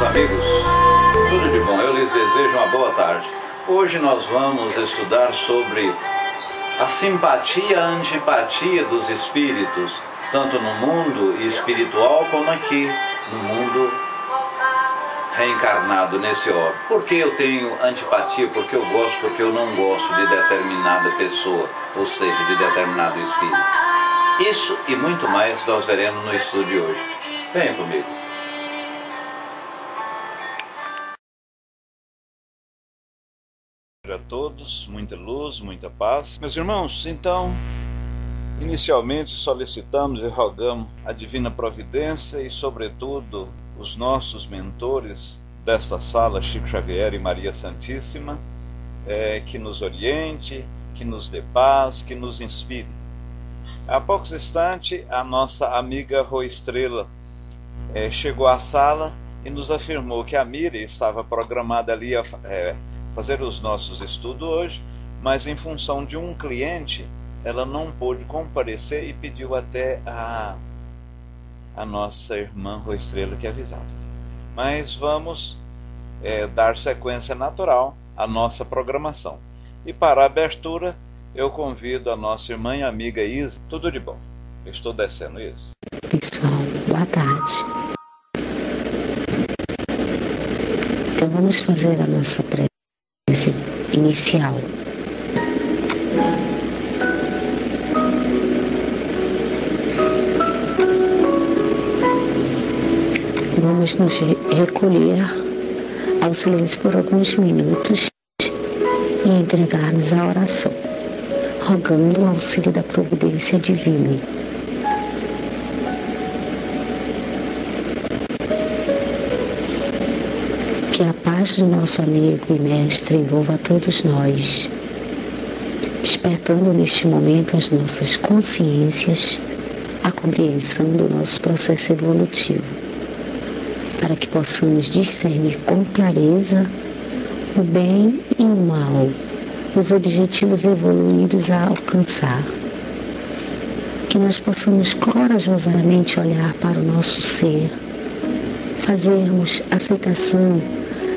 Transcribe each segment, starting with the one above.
amigos, tudo de bom, eu lhes desejo uma boa tarde. Hoje nós vamos estudar sobre a simpatia e a antipatia dos espíritos, tanto no mundo espiritual como aqui no mundo reencarnado nesse órbito. Por que eu tenho antipatia? Porque eu gosto, porque eu não gosto de determinada pessoa, ou seja, de determinado espírito. Isso e muito mais nós veremos no estudo de hoje. Venha comigo. A todos, muita luz, muita paz. Meus irmãos, então, inicialmente solicitamos e rogamos a Divina Providência e, sobretudo, os nossos mentores desta sala, Chico Xavier e Maria Santíssima, que nos oriente, que nos dê paz, que nos inspire. Há poucos instantes, a nossa amiga Rô Estrela chegou à sala e nos afirmou que a Miriam estava programada ali a fazer os nossos estudos hoje, mas em função de um cliente, ela não pôde comparecer e pediu até a nossa irmã Rô Estrela que avisasse. Mas vamos dar sequência natural à nossa programação. E para a abertura, eu convido a nossa irmã e amiga Isa. Tudo de bom. Eu estou descendo, Isa. Pessoal, boa tarde. Então vamos fazer a nossa prece inicial. Vamos nos recolher ao silêncio por alguns minutos e entregar-nos à oração, rogando o auxílio da providência divina. Que a paz do nosso amigo e mestre envolva a todos nós, despertando neste momento as nossas consciências, a compreensão do nosso processo evolutivo, para que possamos discernir com clareza o bem e o mal, os objetivos evoluídos a alcançar. Que nós possamos corajosamente olhar para o nosso ser, fazermos aceitação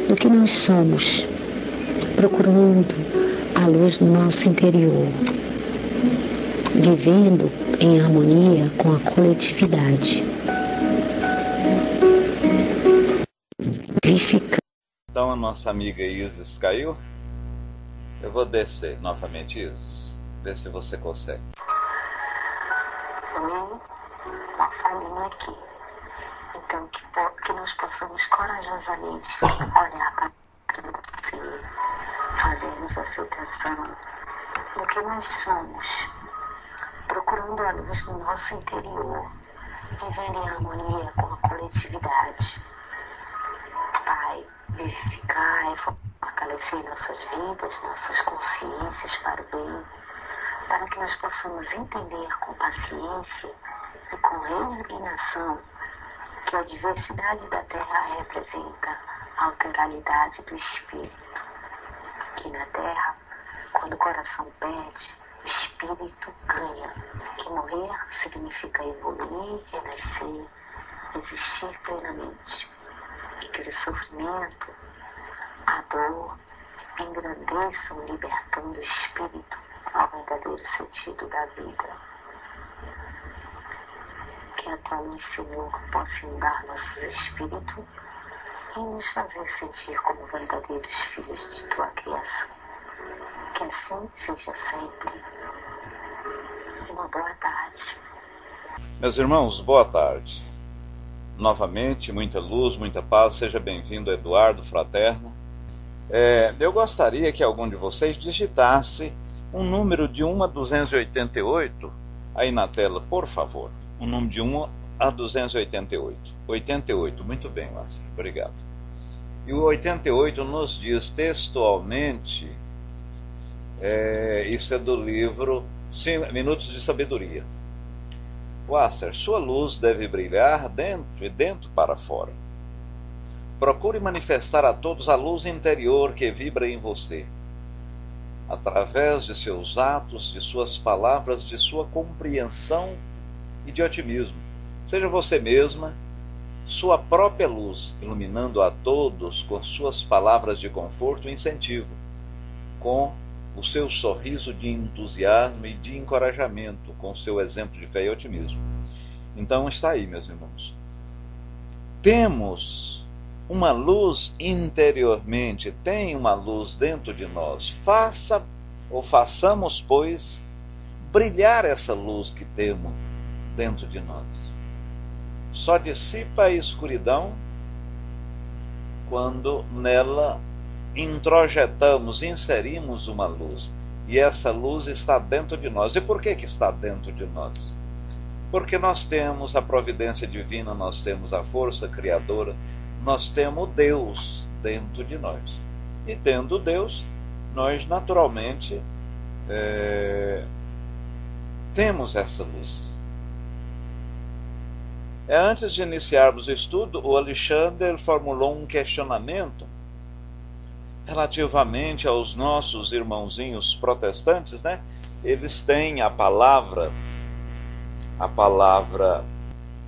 do que nós somos, procurando a luz no nosso interior, vivendo em harmonia com a coletividade. Então a nossa amiga Isis caiu. Eu vou descer novamente, Isis. Vê se você consegue. Uma falhinha aqui. Então que nós possamos corajosamente olhar para você, fazermos aceitação do que nós somos, procurando a luz no nosso interior, vivendo em harmonia com a coletividade. Pai, vivificar e fortalecer nossas vidas, nossas consciências para o bem, para que nós possamos entender com paciência e com resignação que a diversidade da Terra representa a alteralidade do espírito. Que na Terra, quando o coração pede, o espírito ganha. Que morrer significa evoluir, renascer, existir plenamente. E que o sofrimento, a dor, engrandeçam, libertando o espírito ao verdadeiro sentido da vida. Que a tua luz, Senhor, possa inundar nossos espíritos e nos fazer sentir como verdadeiros filhos de tua criação. Que assim seja sempre. Uma boa tarde. Meus irmãos, boa tarde. Novamente, muita luz, muita paz. Seja bem-vindo, Eduardo Fraterno. Eu gostaria que algum de vocês digitasse um número de 1 a 288 aí na tela, por favor. Um número de 1 a 288. 88, muito bem, Lázaro, obrigado. E o 88 nos diz textualmente, isso é do livro Minutos de Sabedoria. Wasser, sua luz deve brilhar dentro e dentro para fora. Procure manifestar a todos a luz interior que vibra em você, através de seus atos, de suas palavras, de sua compreensão e de otimismo. Seja você mesma sua própria luz, iluminando a todos com suas palavras de conforto e incentivo, com o seu sorriso de entusiasmo e de encorajamento, com o seu exemplo de fé e otimismo. Então está aí, meus irmãos. Temos uma luz interiormente, tem uma luz dentro de nós. Façamos, pois, brilhar essa luz que temos dentro de nós. Só dissipa a escuridão quando nela introjetamos, inserimos uma luz. E essa luz está dentro de nós. E por que está dentro de nós? Porque nós temos a providência divina, nós temos a força criadora, nós temos Deus dentro de nós. E tendo Deus, nós naturalmente temos essa luz. Antes de iniciarmos o estudo, o Alexandre formulou um questionamento relativamente aos nossos irmãozinhos protestantes, né? Eles têm a palavra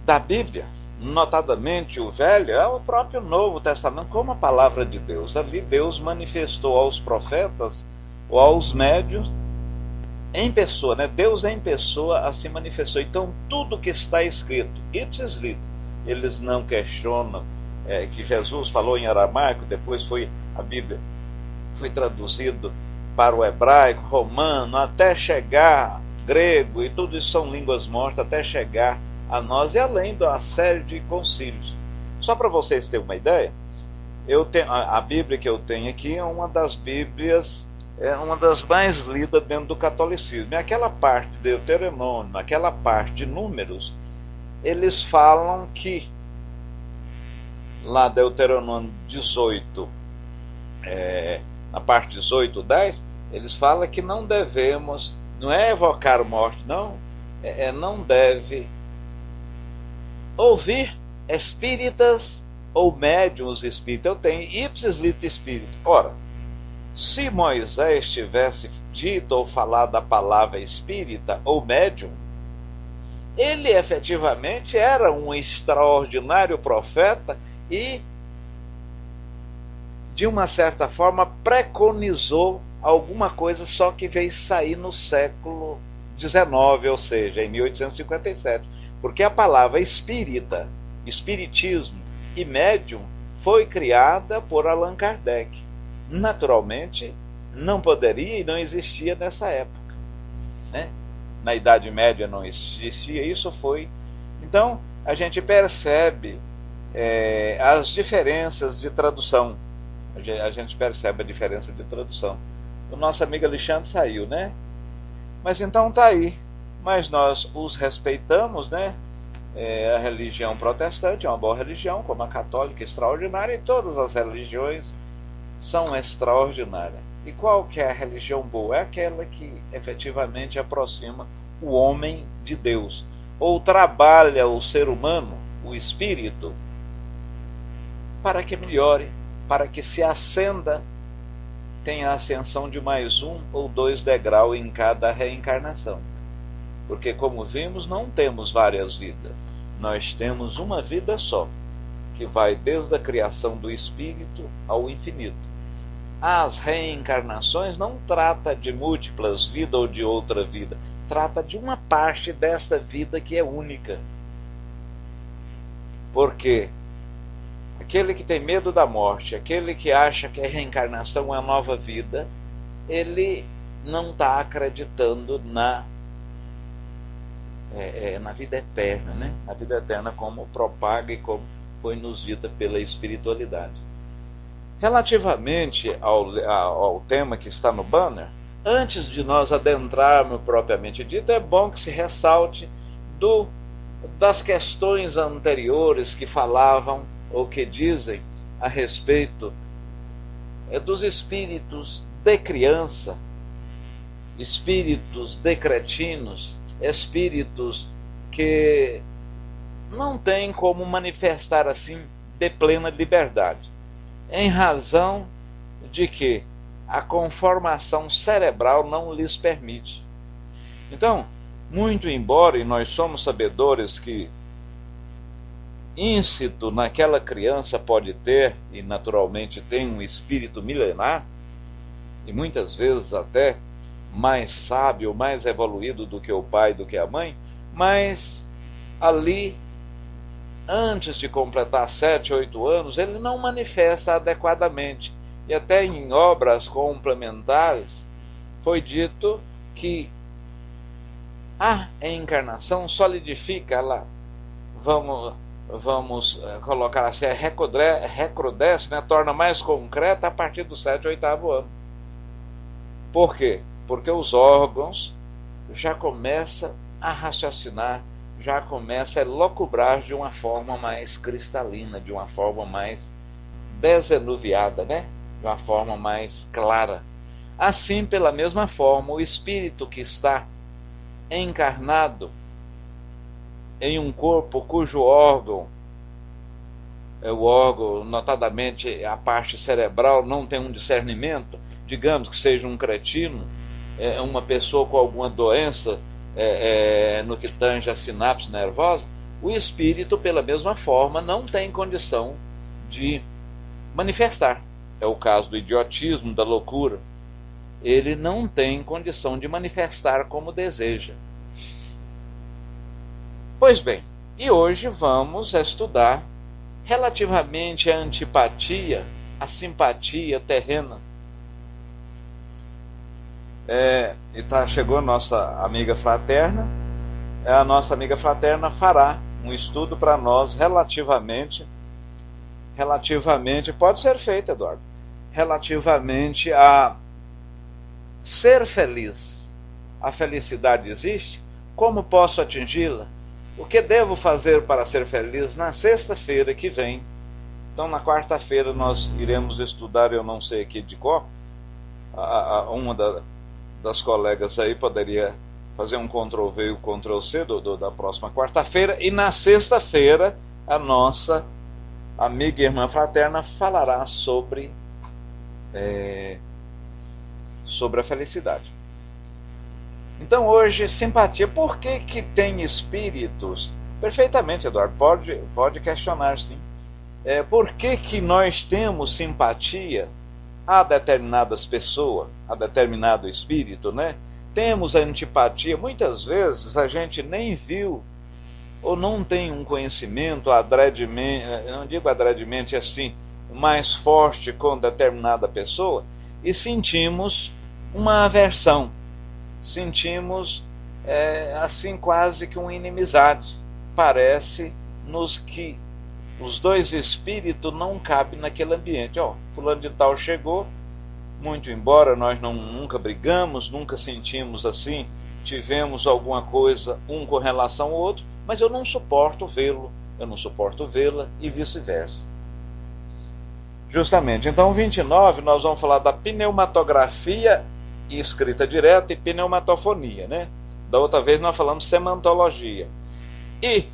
da Bíblia, notadamente o Velho, é o próprio Novo Testamento, como a palavra de Deus. Ali Deus manifestou aos profetas ou aos médiuns em pessoa, né? Deus em pessoa assim manifestou. Então tudo que está escrito, ipsis literis, eles não questionam que Jesus falou em aramaico, depois a Bíblia foi traduzido para o hebraico, romano, até chegar grego, e tudo isso são línguas mortas, até chegar a nós, e além da série de concílios. Só para vocês terem uma ideia, a Bíblia que eu tenho aqui é uma das Bíblias, uma das mais lidas dentro do catolicismo. E aquela parte de Deuteronômio, aquela parte de Números, eles falam que lá Deuteronômio 18, na parte 18, 10, eles falam que não devemos, não é evocar morte, não, não deve ouvir espíritas ou médiuns espíritas. Eu tenho ipsis literis espírito. Ora, se Moisés tivesse dito ou falado a palavra espírita ou médium, ele efetivamente era um extraordinário profeta e, de uma certa forma, preconizou alguma coisa, só que veio sair no século XIX, ou seja, em 1857. Porque a palavra espírita, espiritismo e médium foi criada por Allan Kardec. Naturalmente, não poderia e não existia nessa época, né? Na Idade Média não existia, isso foi. Então, a gente percebe as diferenças de tradução. A gente percebe a diferença de tradução. O nosso amigo Alexandre saiu, né? Mas então tá aí. Mas nós os respeitamos, né? A religião protestante é uma boa religião, como a católica, extraordinária, e todas as religiões são extraordinárias. E qual que é a religião boa? É aquela que efetivamente aproxima o homem de Deus, ou trabalha o ser humano, o espírito, para que melhore, para que se ascenda, tenha a ascensão de mais 1 ou 2 degraus em cada reencarnação. Porque, como vimos, não temos várias vidas. Nós temos uma vida só, que vai desde a criação do espírito ao infinito. As reencarnações não trata de múltiplas vidas ou de outra vida. Trata de uma parte desta vida que é única. Porque aquele que tem medo da morte, aquele que acha que a reencarnação é uma nova vida, ele não está acreditando na vida eterna, né? A vida eterna como propaga e como foi nos dita pela espiritualidade. Relativamente ao tema que está no banner, antes de nós adentrarmos propriamente dito, é bom que se ressalte das questões anteriores que falavam ou que dizem a respeito dos espíritos de criança, espíritos de cretinos, espíritos que não têm como manifestar assim de plena liberdade, em razão de que a conformação cerebral não lhes permite. Então, muito embora, e nós somos sabedores que íncito naquela criança pode ter, e naturalmente tem, um espírito milenar, e muitas vezes até mais sábio, mais evoluído do que o pai, do que a mãe, mas ali, antes de completar 7, 8 anos, ele não manifesta adequadamente. E até em obras complementares foi dito que a encarnação solidifica, ela, vamos colocar assim, recrudesce, né, torna mais concreta a partir do 7º, 8º ano. Por quê? Porque os órgãos já começam a raciocinar, já começam a elocubrar de uma forma mais cristalina, de uma forma mais desenuviada, né? De uma forma mais clara. Assim, pela mesma forma, o espírito que está encarnado em um corpo cujo órgão, o órgão, notadamente a parte cerebral, não tem um discernimento, digamos que seja um cretino, uma pessoa com alguma doença no que tange a sinapse nervosa, o espírito, pela mesma forma, não tem condição de manifestar. É o caso do idiotismo, da loucura. Ele não tem condição de manifestar como deseja. Pois bem, e hoje vamos estudar relativamente à antipatia, à simpatia terrena. Chegou a nossa amiga fraterna. A nossa amiga fraterna fará um estudo para nós relativamente, pode ser feito, Eduardo, relativamente a ser feliz. A felicidade existe? Como posso atingi-la? O que devo fazer para ser feliz? Na sexta-feira que vem. Então, na quarta-feira nós iremos estudar, eu não sei aqui de qual, uma das colegas aí poderia fazer um Ctrl-V e o Ctrl-C da próxima quarta-feira, e na sexta-feira a nossa amiga e irmã fraterna falará sobre a felicidade. Então hoje, simpatia. Por que tem espíritos? Perfeitamente, Eduardo, pode questionar, sim. Por que nós temos simpatia a determinadas pessoas, a determinado espírito, né? Temos antipatia. Muitas vezes a gente nem viu ou não tem um conhecimento adredemente, não digo adredemente assim, mais forte com determinada pessoa, e sentimos uma aversão, sentimos assim quase que uma inimizade. Parece-nos que os dois espíritos não cabem naquele ambiente. Fulano de tal chegou, muito embora nós nunca brigamos, nunca sentimos assim, tivemos alguma coisa um com relação ao outro, mas eu não suporto vê-lo, eu não suporto vê-la, e vice-versa. Justamente, então 29 nós vamos falar da pneumatografia e escrita direta e pneumatofonia, né? Da outra vez nós falamos semantologia. E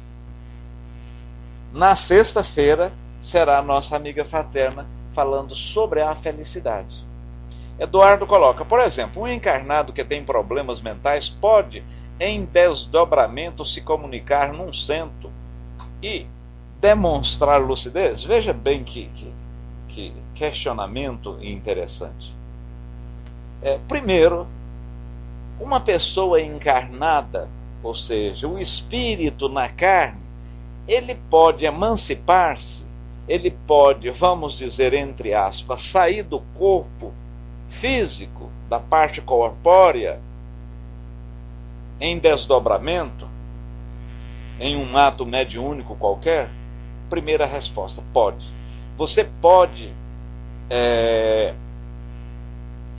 na sexta-feira será a nossa amiga fraterna falando sobre a felicidade. Eduardo coloca, por exemplo, um encarnado que tem problemas mentais pode, em desdobramento, se comunicar num centro e demonstrar lucidez? Veja bem que questionamento interessante. Primeiro, uma pessoa encarnada, ou seja, o espírito na carne, ele pode emancipar-se, ele pode, vamos dizer entre aspas, sair do corpo físico, da parte corpórea, em desdobramento, em um ato mediúnico qualquer? Primeira resposta, pode. Você pode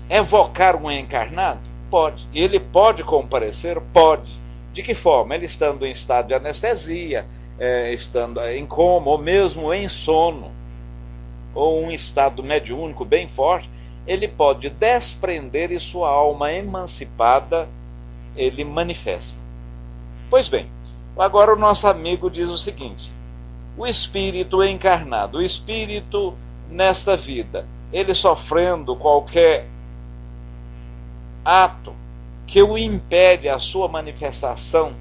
evocar um encarnado? Pode. Ele pode comparecer? Pode. De que forma? Ele estando em estado de anestesia, estando em coma, ou mesmo em sono, ou um estado mediúnico bem forte, ele pode desprender e sua alma emancipada, ele manifesta. Pois bem, agora o nosso amigo diz o seguinte: o espírito encarnado, o espírito nesta vida, ele sofrendo qualquer ato que o impede a sua manifestação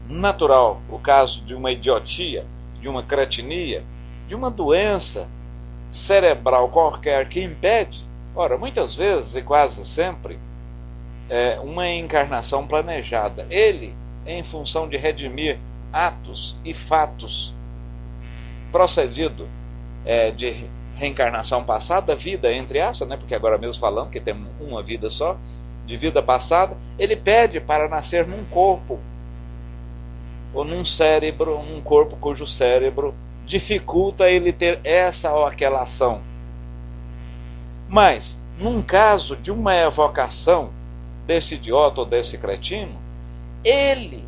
natural, o caso de uma idiotia, de uma cretinia, de uma doença cerebral qualquer que impede, ora, muitas vezes e quase sempre, uma encarnação planejada. Ele, em função de redimir atos e fatos procedido de reencarnação passada, vida entre aspas, porque agora mesmo falamos que tem uma vida só, de vida passada, ele pede para nascer num corpo ou num cérebro, num corpo cujo cérebro dificulta ele ter essa ou aquela ação. Mas, num caso de uma evocação desse idiota ou desse cretino, ele,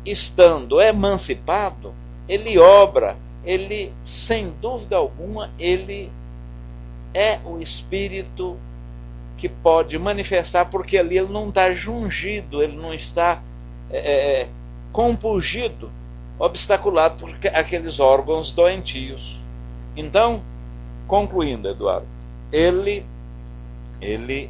estando emancipado, ele obra, ele, sem dúvida alguma, ele é o espírito que pode manifestar, porque ali ele não está jungido, ele não está compungido, obstaculado por aqueles órgãos doentios. Então, concluindo, Eduardo, ele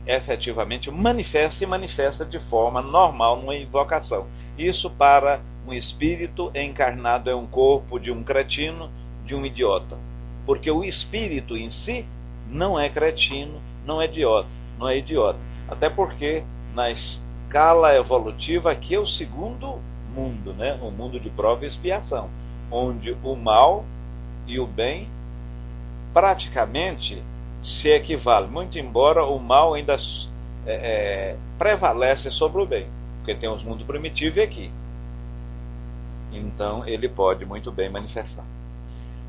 efetivamente manifesta e manifesta de forma normal numa invocação. Isso para um espírito encarnado em um corpo de um cretino, de um idiota. Porque o espírito em si não é cretino, não é idiota. Até porque na escala evolutiva aqui é o segundo mundo, o mundo de prova e expiação, onde o mal e o bem praticamente se equivalem, muito embora o mal ainda prevalece sobre o bem, porque tem os mundos primitivos e aqui. Então ele pode muito bem manifestar.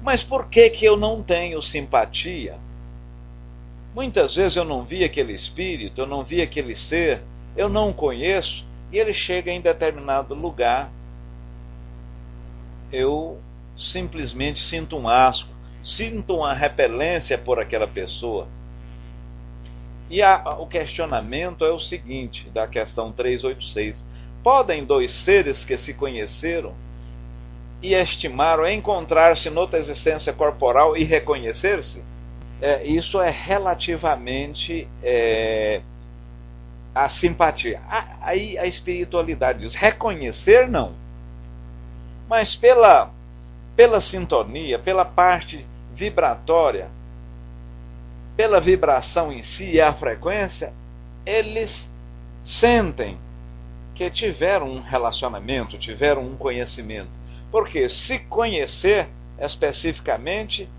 Mas por que eu não tenho simpatia? Muitas vezes eu não vi aquele espírito, eu não vi aquele ser, eu não o conheço, e ele chega em determinado lugar, eu simplesmente sinto um asco, sinto uma repelência por aquela pessoa. E o questionamento é o seguinte, da questão 386. Podem dois seres que se conheceram e estimaram encontrar-se noutra existência corporal e reconhecer-se? Isso é relativamente a simpatia. Aí a espiritualidade diz, reconhecer não. Mas pela sintonia, pela parte vibratória, pela vibração em si e a frequência, eles sentem que tiveram um relacionamento, tiveram um conhecimento. Porque se conhecer especificamente,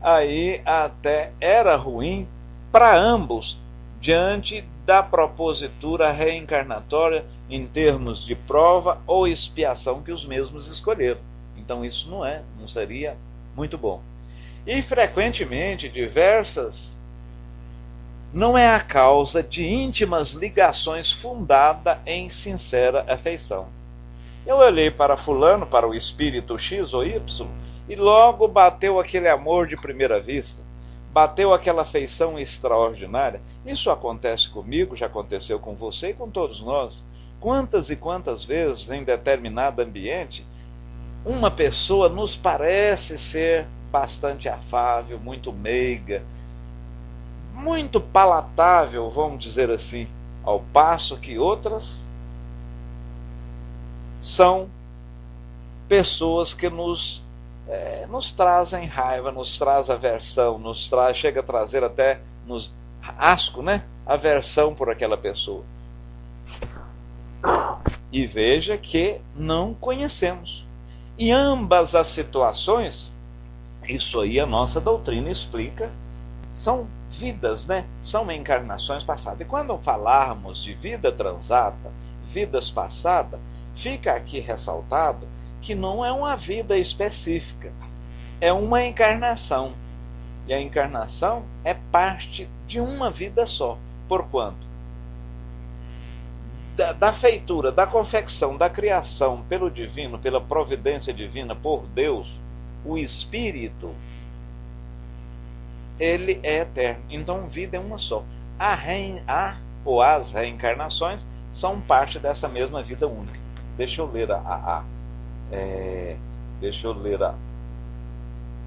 aí até era ruim para ambos, diante da propositura reencarnatória em termos de prova ou expiação que os mesmos escolheram. Então isso não seria muito bom. E frequentemente diversas não é a causa de íntimas ligações fundada em sincera afeição. Eu olhei para fulano, para o espírito X ou Y, e logo bateu aquele amor de primeira vista, bateu aquela afeição extraordinária. Isso acontece comigo, já aconteceu com você e com todos nós. Quantas e quantas vezes em determinado ambiente uma pessoa nos parece ser bastante afável, muito meiga, muito palatável, vamos dizer assim, ao passo que outras são pessoas que nos trazem raiva, nos traz aversão, chega a trazer até asco, aversão por aquela pessoa. E veja que não conhecemos. Em ambas as situações, isso aí a nossa doutrina explica, são vidas, são encarnações passadas. E quando falarmos de vida transata, vidas passadas, fica aqui ressaltado que não é uma vida específica, é uma encarnação. E a encarnação é parte de uma vida só. Porquanto? Da feitura, da confecção, da criação pelo divino, pela providência divina, por Deus, o Espírito, ele é eterno. Então, vida é uma só. As reencarnações são parte dessa mesma vida única. Deixa eu ler a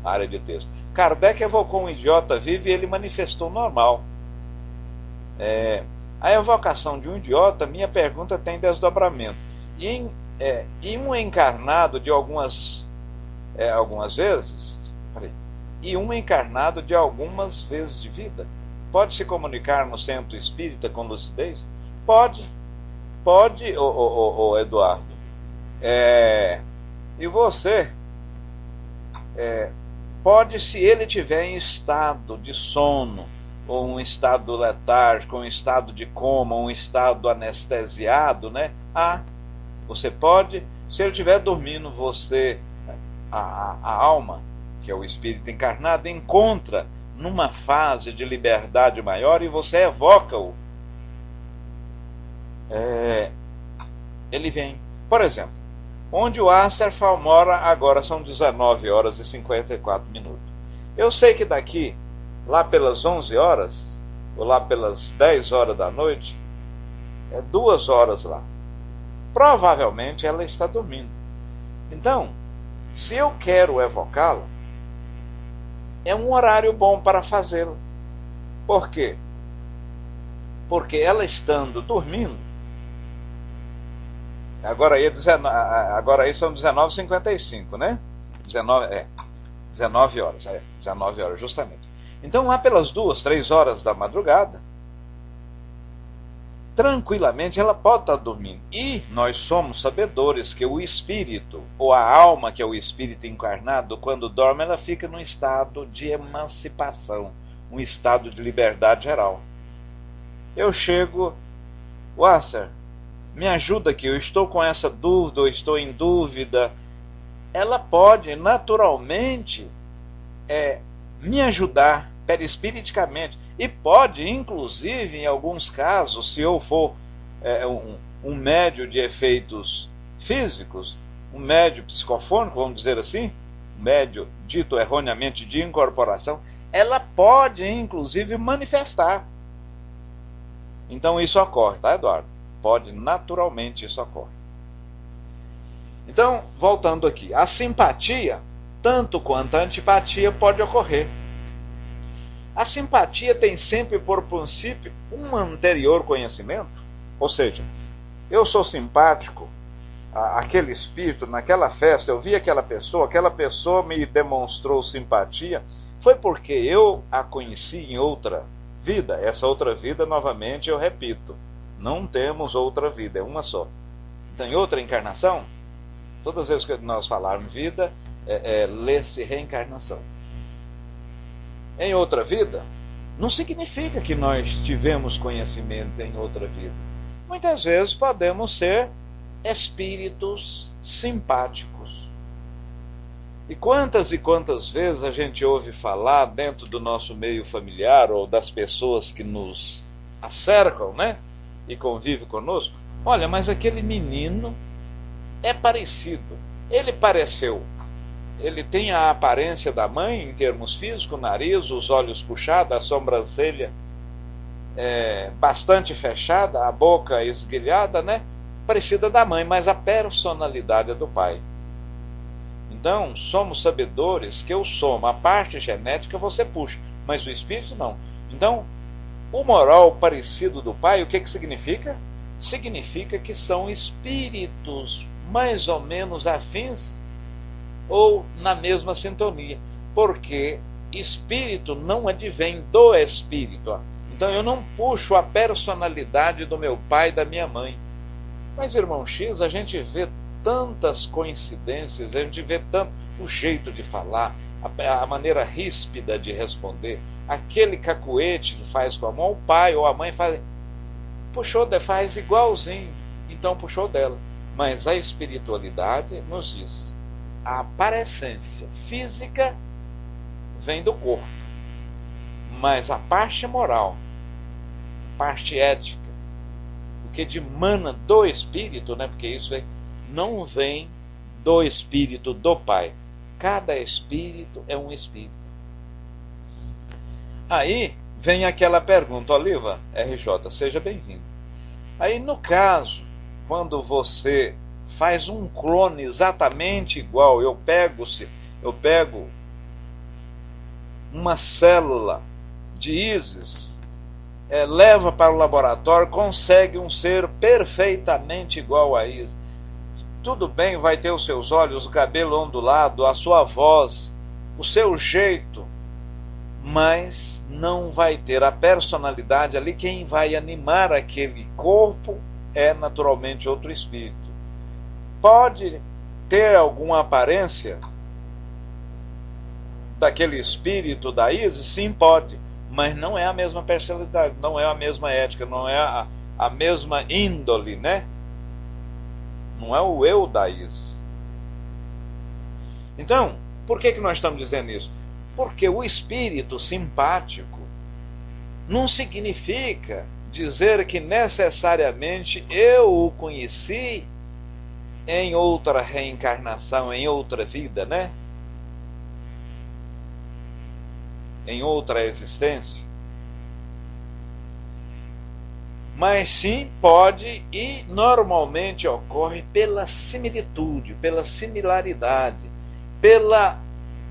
área de texto. Kardec evocou um idiota vivo e ele manifestou normal. A evocação de um idiota, minha pergunta tem desdobramento. E um encarnado de algumas algumas vezes, e um encarnado de algumas vezes de vida. Pode se comunicar no centro espírita com lucidez? Pode, Eduardo. E você pode, se ele tiver em estado de sono, ou um estado letárgico, um estado de coma, um estado anestesiado, né? Você pode, se ele estiver dormindo, você, a alma, que é o espírito encarnado, encontra numa fase de liberdade maior e você evoca-o. Ele vem. Por exemplo, onde o Acerfal mora agora são 19 horas e 54 minutos. Eu sei que daqui, lá pelas 11 horas, ou lá pelas 10 horas da noite, 2 horas lá. Provavelmente ela está dormindo. Então, se eu quero evocá-la, é um horário bom para fazê-lo. Por quê? Porque ela estando dormindo, agora aí são 19h55, né? 19 horas, 19 horas justamente. Então lá pelas 2, 3 horas da madrugada, tranquilamente ela pode estar dormindo. E nós somos sabedores que o espírito, ou a alma, que é o espírito encarnado, quando dorme, ela fica num estado de emancipação, um estado de liberdade geral. Eu chego, Wasser, me ajuda aqui, eu estou com essa dúvida, ou estou em dúvida. Ela pode naturalmente me ajudar perispiriticamente, e pode, inclusive, em alguns casos, se eu for um médio de efeitos físicos, um médio psicofônico, vamos dizer assim, um médio dito erroneamente de incorporação, ela pode, inclusive, manifestar. Então isso ocorre, tá, Eduardo? Pode, naturalmente, isso ocorre. Então, voltando aqui, a simpatia, tanto quanto a antipatia, pode ocorrer. A simpatia tem sempre por princípio um anterior conhecimento. Ou seja, eu sou simpático àquele espírito, naquela festa, eu vi aquela pessoa me demonstrou simpatia, foi porque eu a conheci em outra vida. Essa outra vida, novamente, eu repito, não temos outra vida, é uma só. Então, em outra encarnação, todas as vezes que nós falarmos vida, lê-se reencarnação. Em outra vida, não significa que nós tivemos conhecimento em outra vida. Muitas vezes podemos ser espíritos simpáticos. E quantas vezes a gente ouve falar dentro do nosso meio familiar ou das pessoas que nos acercam, né, e convivem conosco, olha, mas aquele menino é parecido, ele tem a aparência da mãe em termos físicos, o nariz, os olhos puxados, a sobrancelha bastante fechada, a boca esguilhada, né? Parecida da mãe, mas a personalidade é do pai. Então, somos sabedores que eu somo, a parte genética você puxa, mas o espírito não. Então, o moral parecido do pai, o que significa? Significa que são espíritos mais ou menos afins ou na mesma sintonia, porque espírito não advém do espírito. Então eu não puxo a personalidade do meu pai e da minha mãe. Mas, irmão X, a gente vê tantas coincidências, a gente vê tanto o jeito de falar, a maneira ríspida de responder, aquele cacuete que faz com a mão, o pai ou a mãe faz igualzinho, então puxou dela. Mas a espiritualidade nos diz, a aparência física vem do corpo, mas a parte moral, parte ética, o que dimana do espírito, né, porque isso não vem do espírito do Pai. Cada espírito é um espírito. Aí vem aquela pergunta, Oliva RJ, seja bem-vindo. Aí no caso, quando você faz um clone exatamente igual, eu pego uma célula de Ísis, leva para o laboratório, consegue um ser perfeitamente igual a Ísis. tudo bem, vai ter os seus olhos, o cabelo ondulado, a sua voz, o seu jeito, mas não vai ter a personalidade ali. Quem vai animar aquele corpo é naturalmente outro espírito. Pode ter alguma aparência daquele espírito da Isis? Sim, pode, mas não é a mesma personalidade, não é a mesma ética, não é a mesma índole, né? Não é o eu da Isis. Então, por que nós estamos dizendo isso? Porque o espírito simpático não significa dizer que necessariamente eu o conheci em outra reencarnação, em outra vida, né? Em outra existência. Mas sim pode e normalmente ocorre pela similitude, pela similaridade, pela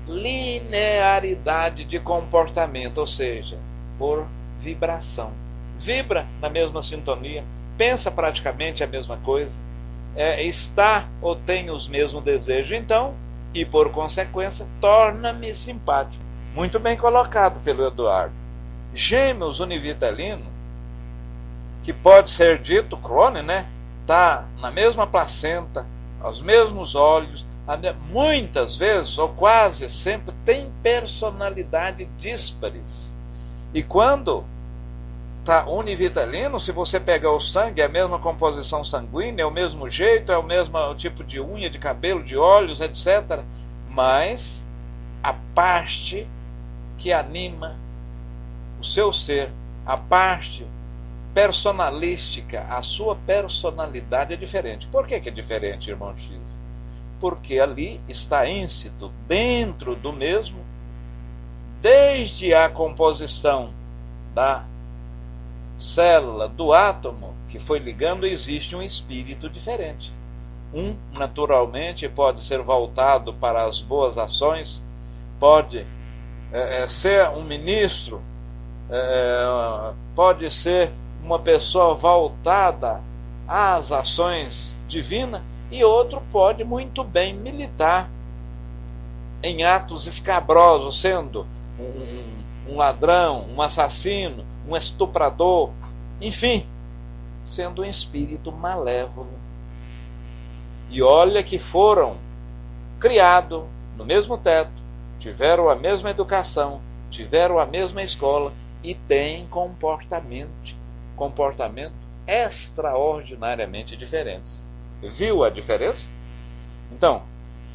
linearidade de comportamento, ou seja, por vibração. Vibra na mesma sintonia, pensa praticamente a mesma coisa, está ou tem os mesmos desejos, então, e por consequência, torna-me simpático. Muito bem colocado pelo Eduardo. Gêmeos univitelino, que pode ser dito clone, né? Está na mesma placenta, aos mesmos olhos, muitas vezes, ou quase sempre, tem personalidade díspares. E quando está univitelino, se você pegar o sangue, é a mesma composição sanguínea, é o mesmo jeito, é o mesmo tipo de unha, de cabelo, de olhos, etc. Mas a parte que anima o seu ser, a parte personalística, a sua personalidade é diferente. Por que é diferente, irmão X? Porque ali está íncito, dentro do mesmo, desde a composição da célula, do átomo que foi ligando, existe um espírito diferente. Um, naturalmente, pode ser voltado para as boas ações, pode ser um ministro, pode ser uma pessoa voltada às ações divinas, e outro pode muito bem militar em atos escabrosos, sendo um ladrão, um assassino, um estuprador, enfim, sendo um espírito malévolo. E olha que foram criados no mesmo teto, tiveram a mesma educação, tiveram a mesma escola e têm comportamento extraordinariamente diferentes. Viu a diferença? Então,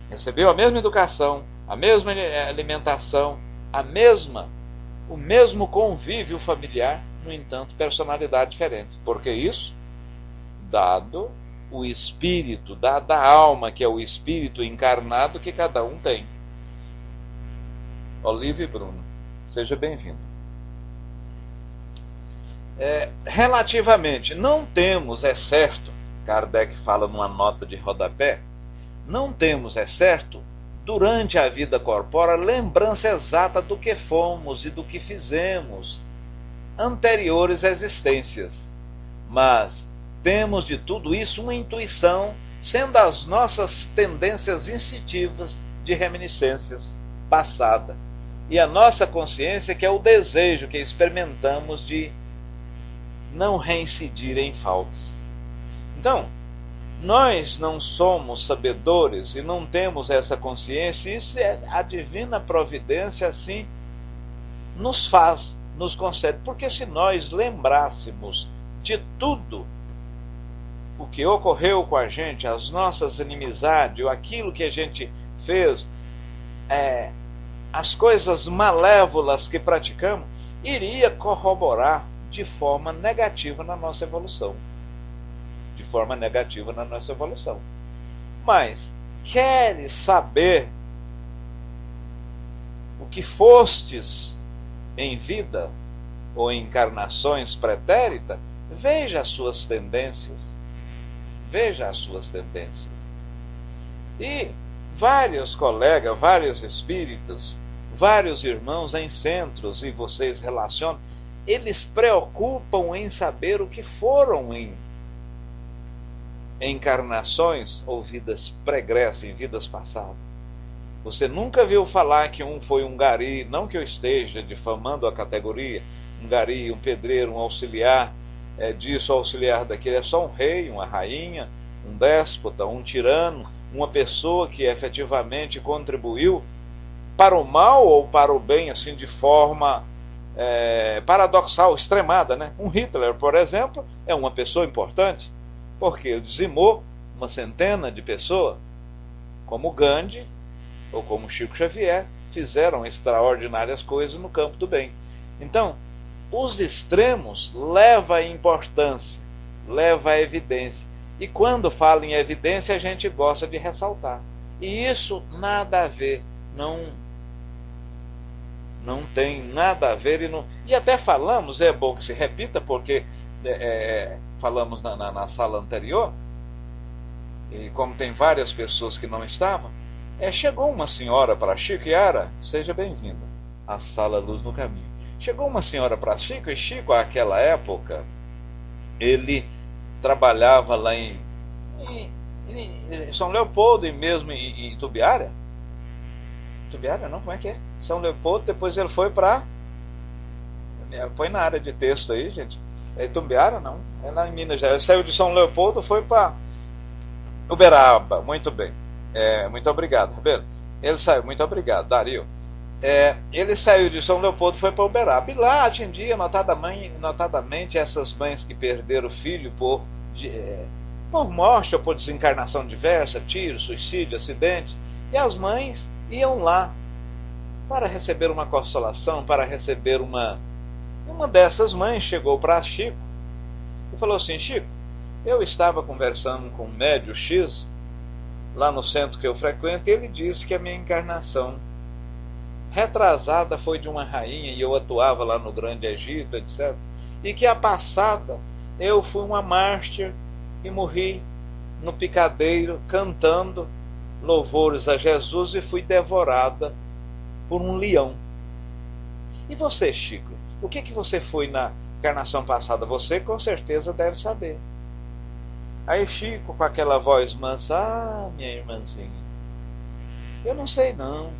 recebeu a mesma educação, a mesma alimentação, o mesmo convívio familiar, no entanto, personalidade diferente. Por que isso? Dado o espírito, dada a alma, que é o espírito encarnado que cada um tem. Olívio e Bruno, seja bem-vindo. Relativamente, não temos, é certo, Kardec fala numa nota de rodapé, não temos, é certo, durante a vida corpórea, lembrança exata do que fomos e do que fizemos anteriores existências. Mas temos de tudo isso uma intuição, sendo as nossas tendências instintivas de reminiscências passadas. E a nossa consciência, que é o desejo que experimentamos de não reincidir em faltas. Então, nós não somos sabedores e não temos essa consciência, isso é a divina providência assim nos faz, nos concede. Porque se nós lembrássemos de tudo o que ocorreu com a gente, as nossas inimizades, aquilo que a gente fez, as coisas malévolas que praticamos, iria corroborar de forma negativa na nossa evolução. De forma negativa na nossa evolução. Mas, queres saber o que fostes em vida ou em encarnações pretéritas? Veja as suas tendências. Veja as suas tendências. E vários colegas, vários espíritos, vários irmãos em centros, e vocês relacionam, eles preocupam em saber o que foram em encarnações ou vidas pregressas, em vidas passadas. Você nunca viu falar que um foi um gari, não que eu esteja difamando a categoria, um gari, um pedreiro, um auxiliar disso, auxiliar daquele, é só um rei, uma rainha, um déspota, um tirano, uma pessoa que efetivamente contribuiu para o mal ou para o bem, assim, de forma paradoxal, extremada, né? Um Hitler, por exemplo, é uma pessoa importante, porque ele dizimou uma centena de pessoas, como Gandhi ou como Chico Xavier, fizeram extraordinárias coisas no campo do bem. Então, os extremos levam a importância, levam a evidência. E quando fala em evidência, a gente gosta de ressaltar. E isso nada a ver, não tem nada a ver. E até falamos, é bom que se repita, porque falamos na sala anterior, e como tem várias pessoas que não estavam, chegou uma senhora para Chico, Yara, seja bem-vinda à Sala Luz no Caminho. Chegou uma senhora para Chico, e Chico, àquela época, ele trabalhava lá em São Leopoldo e mesmo em Itubiara. Itubiara não, como é que é? São Leopoldo, depois ele foi para... Põe na área de texto aí, gente. Itubiara não, é lá em Minas Gerais. Ele saiu de São Leopoldo, foi para Uberaba, muito bem. Muito obrigado, Roberto. Ele saiu, muito obrigado, Dario. Ele saiu de São Leopoldo, foi para Uberaba. E lá atendia notadamente essas mães que perderam o filho por morte ou por desencarnação diversa, tiro, suicídio, acidente. E as mães iam lá para receber uma consolação, para receber uma dessas mães chegou para Chico e falou assim: Chico, eu estava conversando com um médium X lá no centro que eu frequento, e ele disse que a minha encarnação retrasada foi de uma rainha e eu atuava lá no Grande Egito, etc. E que a passada eu fui uma mártir e morri no picadeiro cantando louvores a Jesus e fui devorada por um leão. E você, Chico, o que você foi na encarnação passada? Você com certeza deve saber. Aí Chico, com aquela voz mansa: minha irmãzinha, eu não sei não,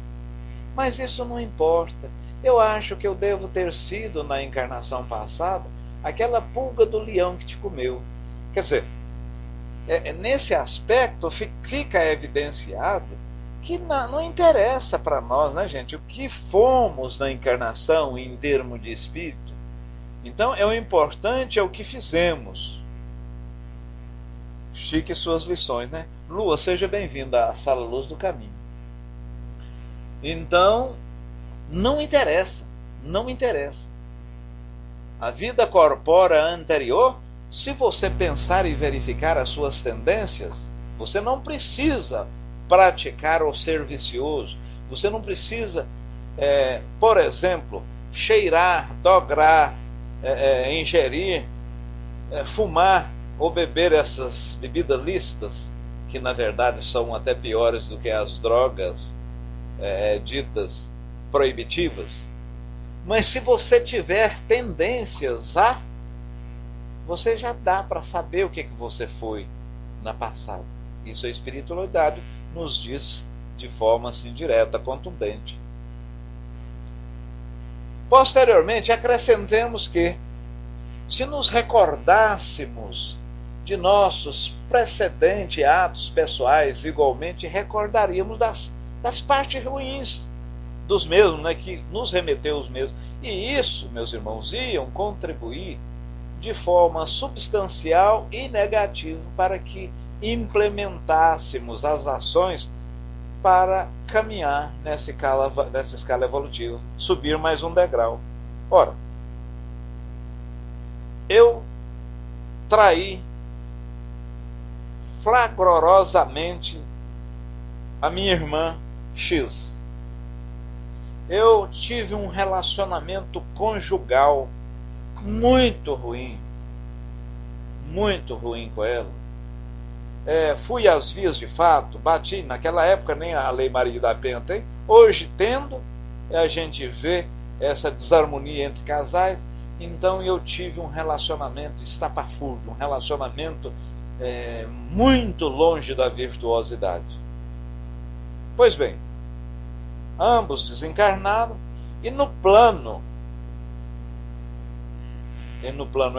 mas isso não importa. Eu acho que eu devo ter sido, na encarnação passada, aquela pulga do leão que te comeu. Quer dizer, nesse aspecto fica evidenciado que não interessa para nós, né, gente, o que fomos na encarnação em termos de espírito. Então, o importante é o que fizemos. Chique suas lições, né? Lua, seja bem-vinda à Sala Luz do Caminho. Então, não interessa. A vida corpórea anterior, se você pensar e verificar as suas tendências, você não precisa praticar ou ser vicioso. Você não precisa, por exemplo, cheirar, dograr, ingerir, fumar ou beber essas bebidas lícitas, que na verdade são até piores do que as drogas ditas proibitivas. Mas se você tiver tendências você já dá para saber o que você foi na passada. Isso a espiritualidade nos diz de forma assim direta, contundente. Posteriormente, acrescentemos que, se nos recordássemos de nossos precedentes atos pessoais, igualmente recordaríamos das partes ruins dos mesmos, né, que nos remeteu os mesmos. E isso, meus irmãos, iam contribuir de forma substancial e negativa para que implementássemos as ações para caminhar nessa escala evolutiva, subir mais um degrau. Ora, eu traí flagrosamente a minha irmã X. Eu tive um relacionamento conjugal muito ruim com ela. Fui às vias de fato, bati, naquela época nem a Lei Maria da Penha tem, hoje tendo, a gente vê essa desarmonia entre casais. Então eu tive um relacionamento estapafúrdio, um relacionamento muito longe da virtuosidade. Pois bem, ambos desencarnaram e no plano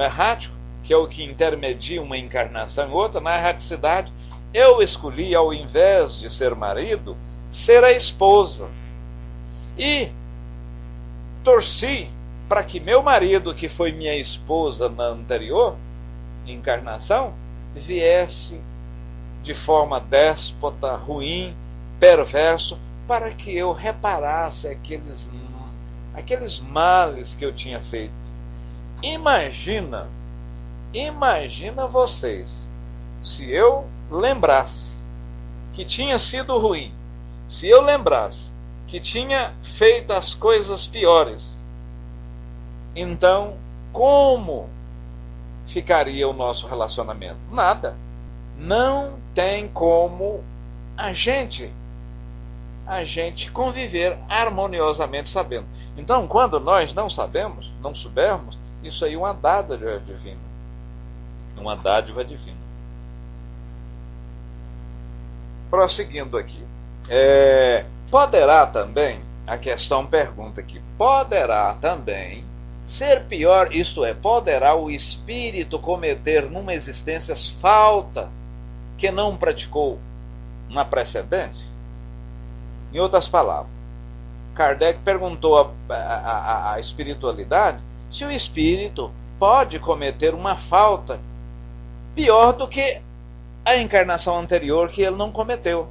errático, que é o que intermedia uma encarnação em outra, na erraticidade, eu escolhi, ao invés de ser marido, ser a esposa. E torci para que meu marido, que foi minha esposa na anterior encarnação, viesse de forma déspota, ruim, perverso, para que eu reparasse aqueles males que eu tinha feito. Imagina vocês, se eu lembrasse que tinha sido ruim, se eu lembrasse que tinha feito as coisas piores, então como ficaria o nosso relacionamento? Nada. Não tem como a gente conviver harmoniosamente sabendo. Então, quando nós não sabemos, não soubermos, isso aí é uma dádiva divina. Uma dádiva divina. Prosseguindo aqui. Poderá também, a questão pergunta aqui, poderá também ser pior, isto é, poderá o espírito cometer numa existência falta que não praticou na precedente? Em outras palavras, Kardec perguntou à espiritualidade se o espírito pode cometer uma falta pior do que a encarnação anterior que ele não cometeu.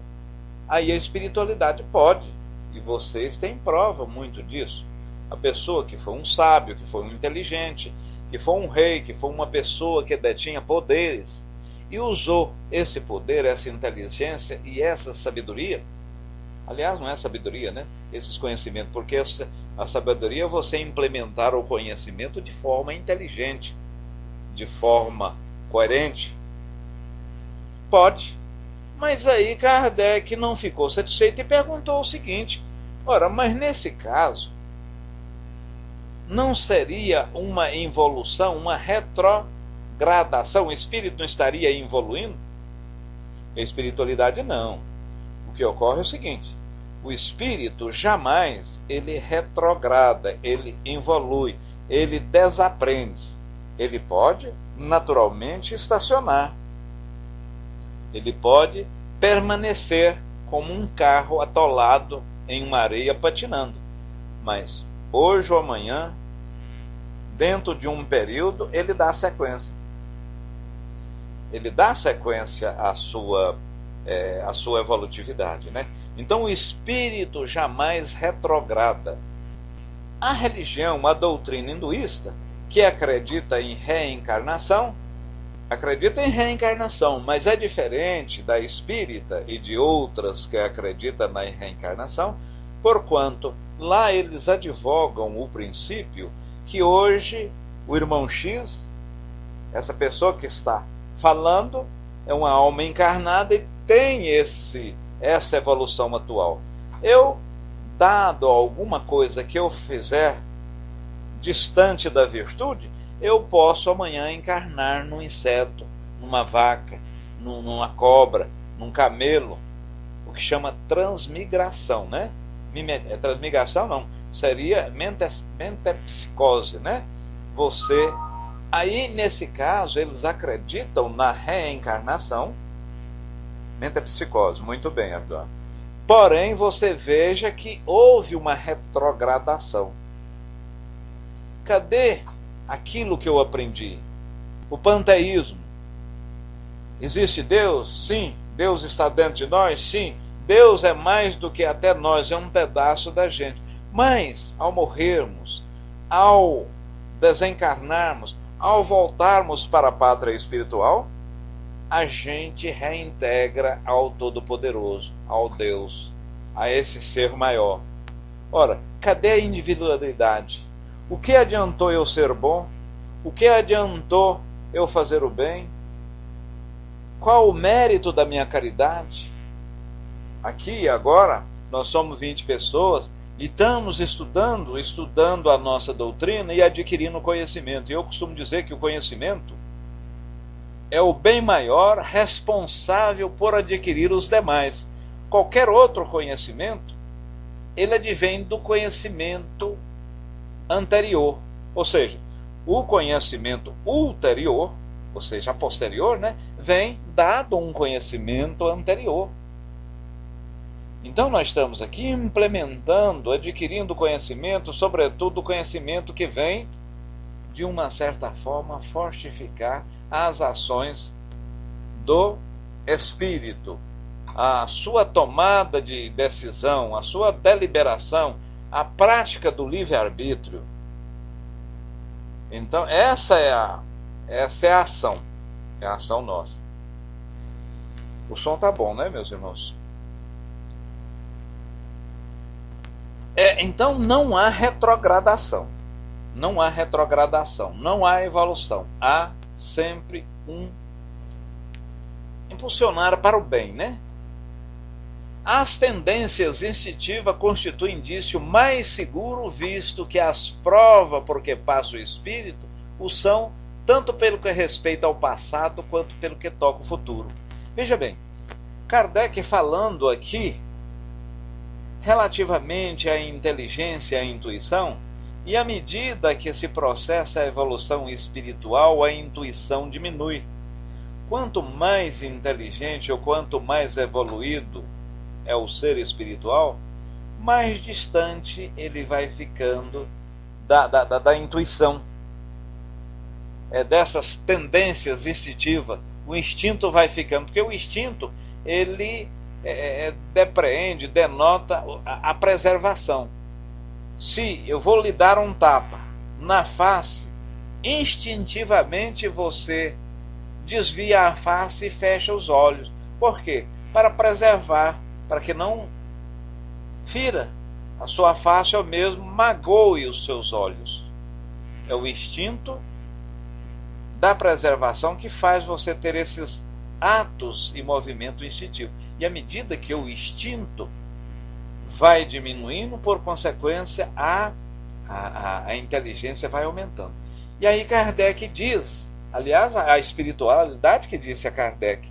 Aí a espiritualidade pode, e vocês têm prova muito disso. A pessoa que foi um sábio, que foi um inteligente, que foi um rei, que foi uma pessoa que detinha poderes e usou esse poder, essa inteligência e essa sabedoria. Aliás, não é sabedoria, né? Esses conhecimentos, porque a sabedoria é você implementar o conhecimento de forma inteligente, de forma coerente. Pode. Mas aí Kardec não ficou satisfeito e perguntou o seguinte: ora, mas nesse caso, não seria uma involução, uma retrogradação? O espírito não estaria evoluindo? A espiritualidade não. O que ocorre é o seguinte: o espírito jamais ele retrograda, ele evolui, ele desaprende. Ele pode naturalmente estacionar. Ele pode permanecer como um carro atolado em uma areia patinando. Mas hoje ou amanhã, dentro de um período, ele dá sequência. Ele dá sequência à sua evolutividade, né? Então o espírito jamais retrograda. A religião, a doutrina hinduísta, que acredita em reencarnação, acredita em reencarnação, mas é diferente da espírita e de outras que acreditam na reencarnação, porquanto lá eles advogam o princípio que hoje o irmão X, essa pessoa que está falando, é uma alma encarnada e tem essa evolução atual. Eu, dado alguma coisa que eu fizer distante da virtude, eu posso amanhã encarnar num inseto, numa vaca, numa cobra, num camelo, o que chama transmigração, né? Transmigração não, seria metempsicose, né? Aí nesse caso eles acreditam na reencarnação, metempsicose, muito bem, Abdul. Porém, você veja que houve uma retrogradação. Cadê aquilo que eu aprendi? O panteísmo. Existe Deus? Sim. Deus está dentro de nós? Sim. Deus é mais do que até nós, é um pedaço da gente. Mas, ao morrermos, ao desencarnarmos, ao voltarmos para a pátria espiritual, a gente reintegra ao Todo-Poderoso, ao Deus, a esse ser maior. Ora, cadê a individualidade? O que adiantou eu ser bom? O que adiantou eu fazer o bem? Qual o mérito da minha caridade? Aqui, agora, nós somos 20 pessoas e estamos estudando a nossa doutrina e adquirindo conhecimento. E eu costumo dizer que o conhecimento é o bem maior responsável por adquirir os demais. Qualquer outro conhecimento, ele advém do conhecimento anterior. Ou seja, o conhecimento ulterior, ou seja, a posterior, né, vem dado um conhecimento anterior. Então nós estamos aqui implementando, adquirindo conhecimento, sobretudo o conhecimento que vem, de uma certa forma, fortificar as ações do espírito, a sua tomada de decisão, a sua deliberação, a prática do livre-arbítrio. Então essa é a ação, é a ação nossa. O som tá bom, né, meus irmãos? Então não há retrogradação, não há retrogradação, não há evolução, há sempre um impulsionar para o bem, né? As tendências instintivas constituem indício mais seguro, visto que as provas por que passa o espírito o são tanto pelo que respeita ao passado quanto pelo que toca o futuro. Veja bem, Kardec falando aqui relativamente à inteligência e à intuição, e à medida que se processa a evolução espiritual, a intuição diminui. Quanto mais inteligente ou quanto mais evoluído é o ser espiritual, mais distante ele vai ficando da intuição. Dessas tendências instintivas, o instinto vai ficando, porque o instinto, ele depreende, denota a preservação. Se eu vou lhe dar um tapa na face, instintivamente você desvia a face e fecha os olhos. Por quê? Para preservar, para que não fira a sua face ou mesmo magoe os seus olhos. É o instinto da preservação que faz você ter esses atos e movimento instintivo. E à medida que o instinto vai diminuindo, por consequência, a inteligência vai aumentando. E aí Kardec diz, aliás, a espiritualidade que disse a Kardec,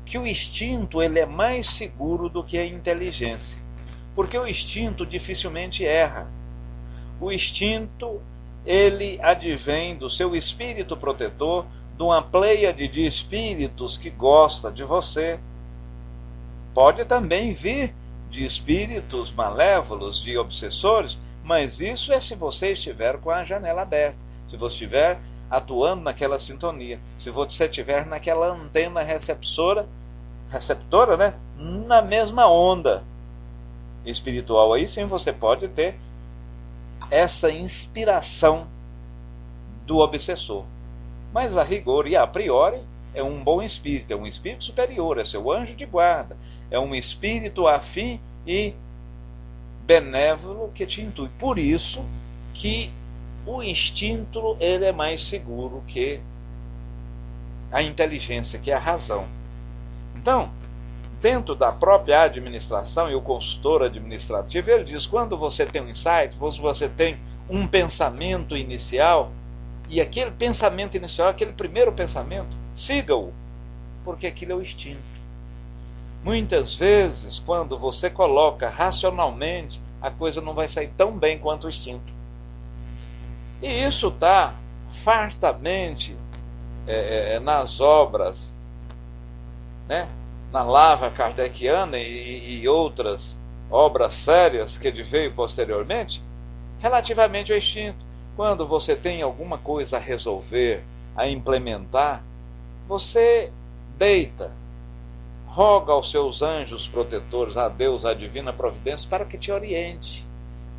que o instinto ele é mais seguro do que a inteligência. Porque o instinto dificilmente erra. O instinto, ele advém do seu espírito protetor, de uma pleiade de espíritos que gosta de você. Pode também vir de espíritos malévolos, de obsessores, mas isso é se você estiver com a janela aberta, se você estiver atuando naquela sintonia, se você estiver naquela antena receptora, né, na mesma onda espiritual. Aí sim você pode ter essa inspiração do obsessor. Mas a rigor e a priori é um bom espírito, é um espírito superior, é seu anjo de guarda, é um espírito afim e benévolo que te intui. Por isso que o instinto ele é mais seguro que a inteligência, que é a razão. Então, dentro da própria administração e o consultor administrativo, ele diz, quando você tem um insight, você tem um pensamento inicial, e aquele pensamento inicial, aquele primeiro pensamento, siga-o, porque aquilo é o instinto. Muitas vezes, quando você coloca racionalmente, a coisa não vai sair tão bem quanto o instinto. E isso está fartamente nas obras, né? Na Lavra Kardeciana e outras obras sérias que ele veio posteriormente, relativamente ao instinto. Quando você tem alguma coisa a resolver, a implementar, você deita, roga aos seus anjos protetores, a Deus, a divina providência, para que te oriente,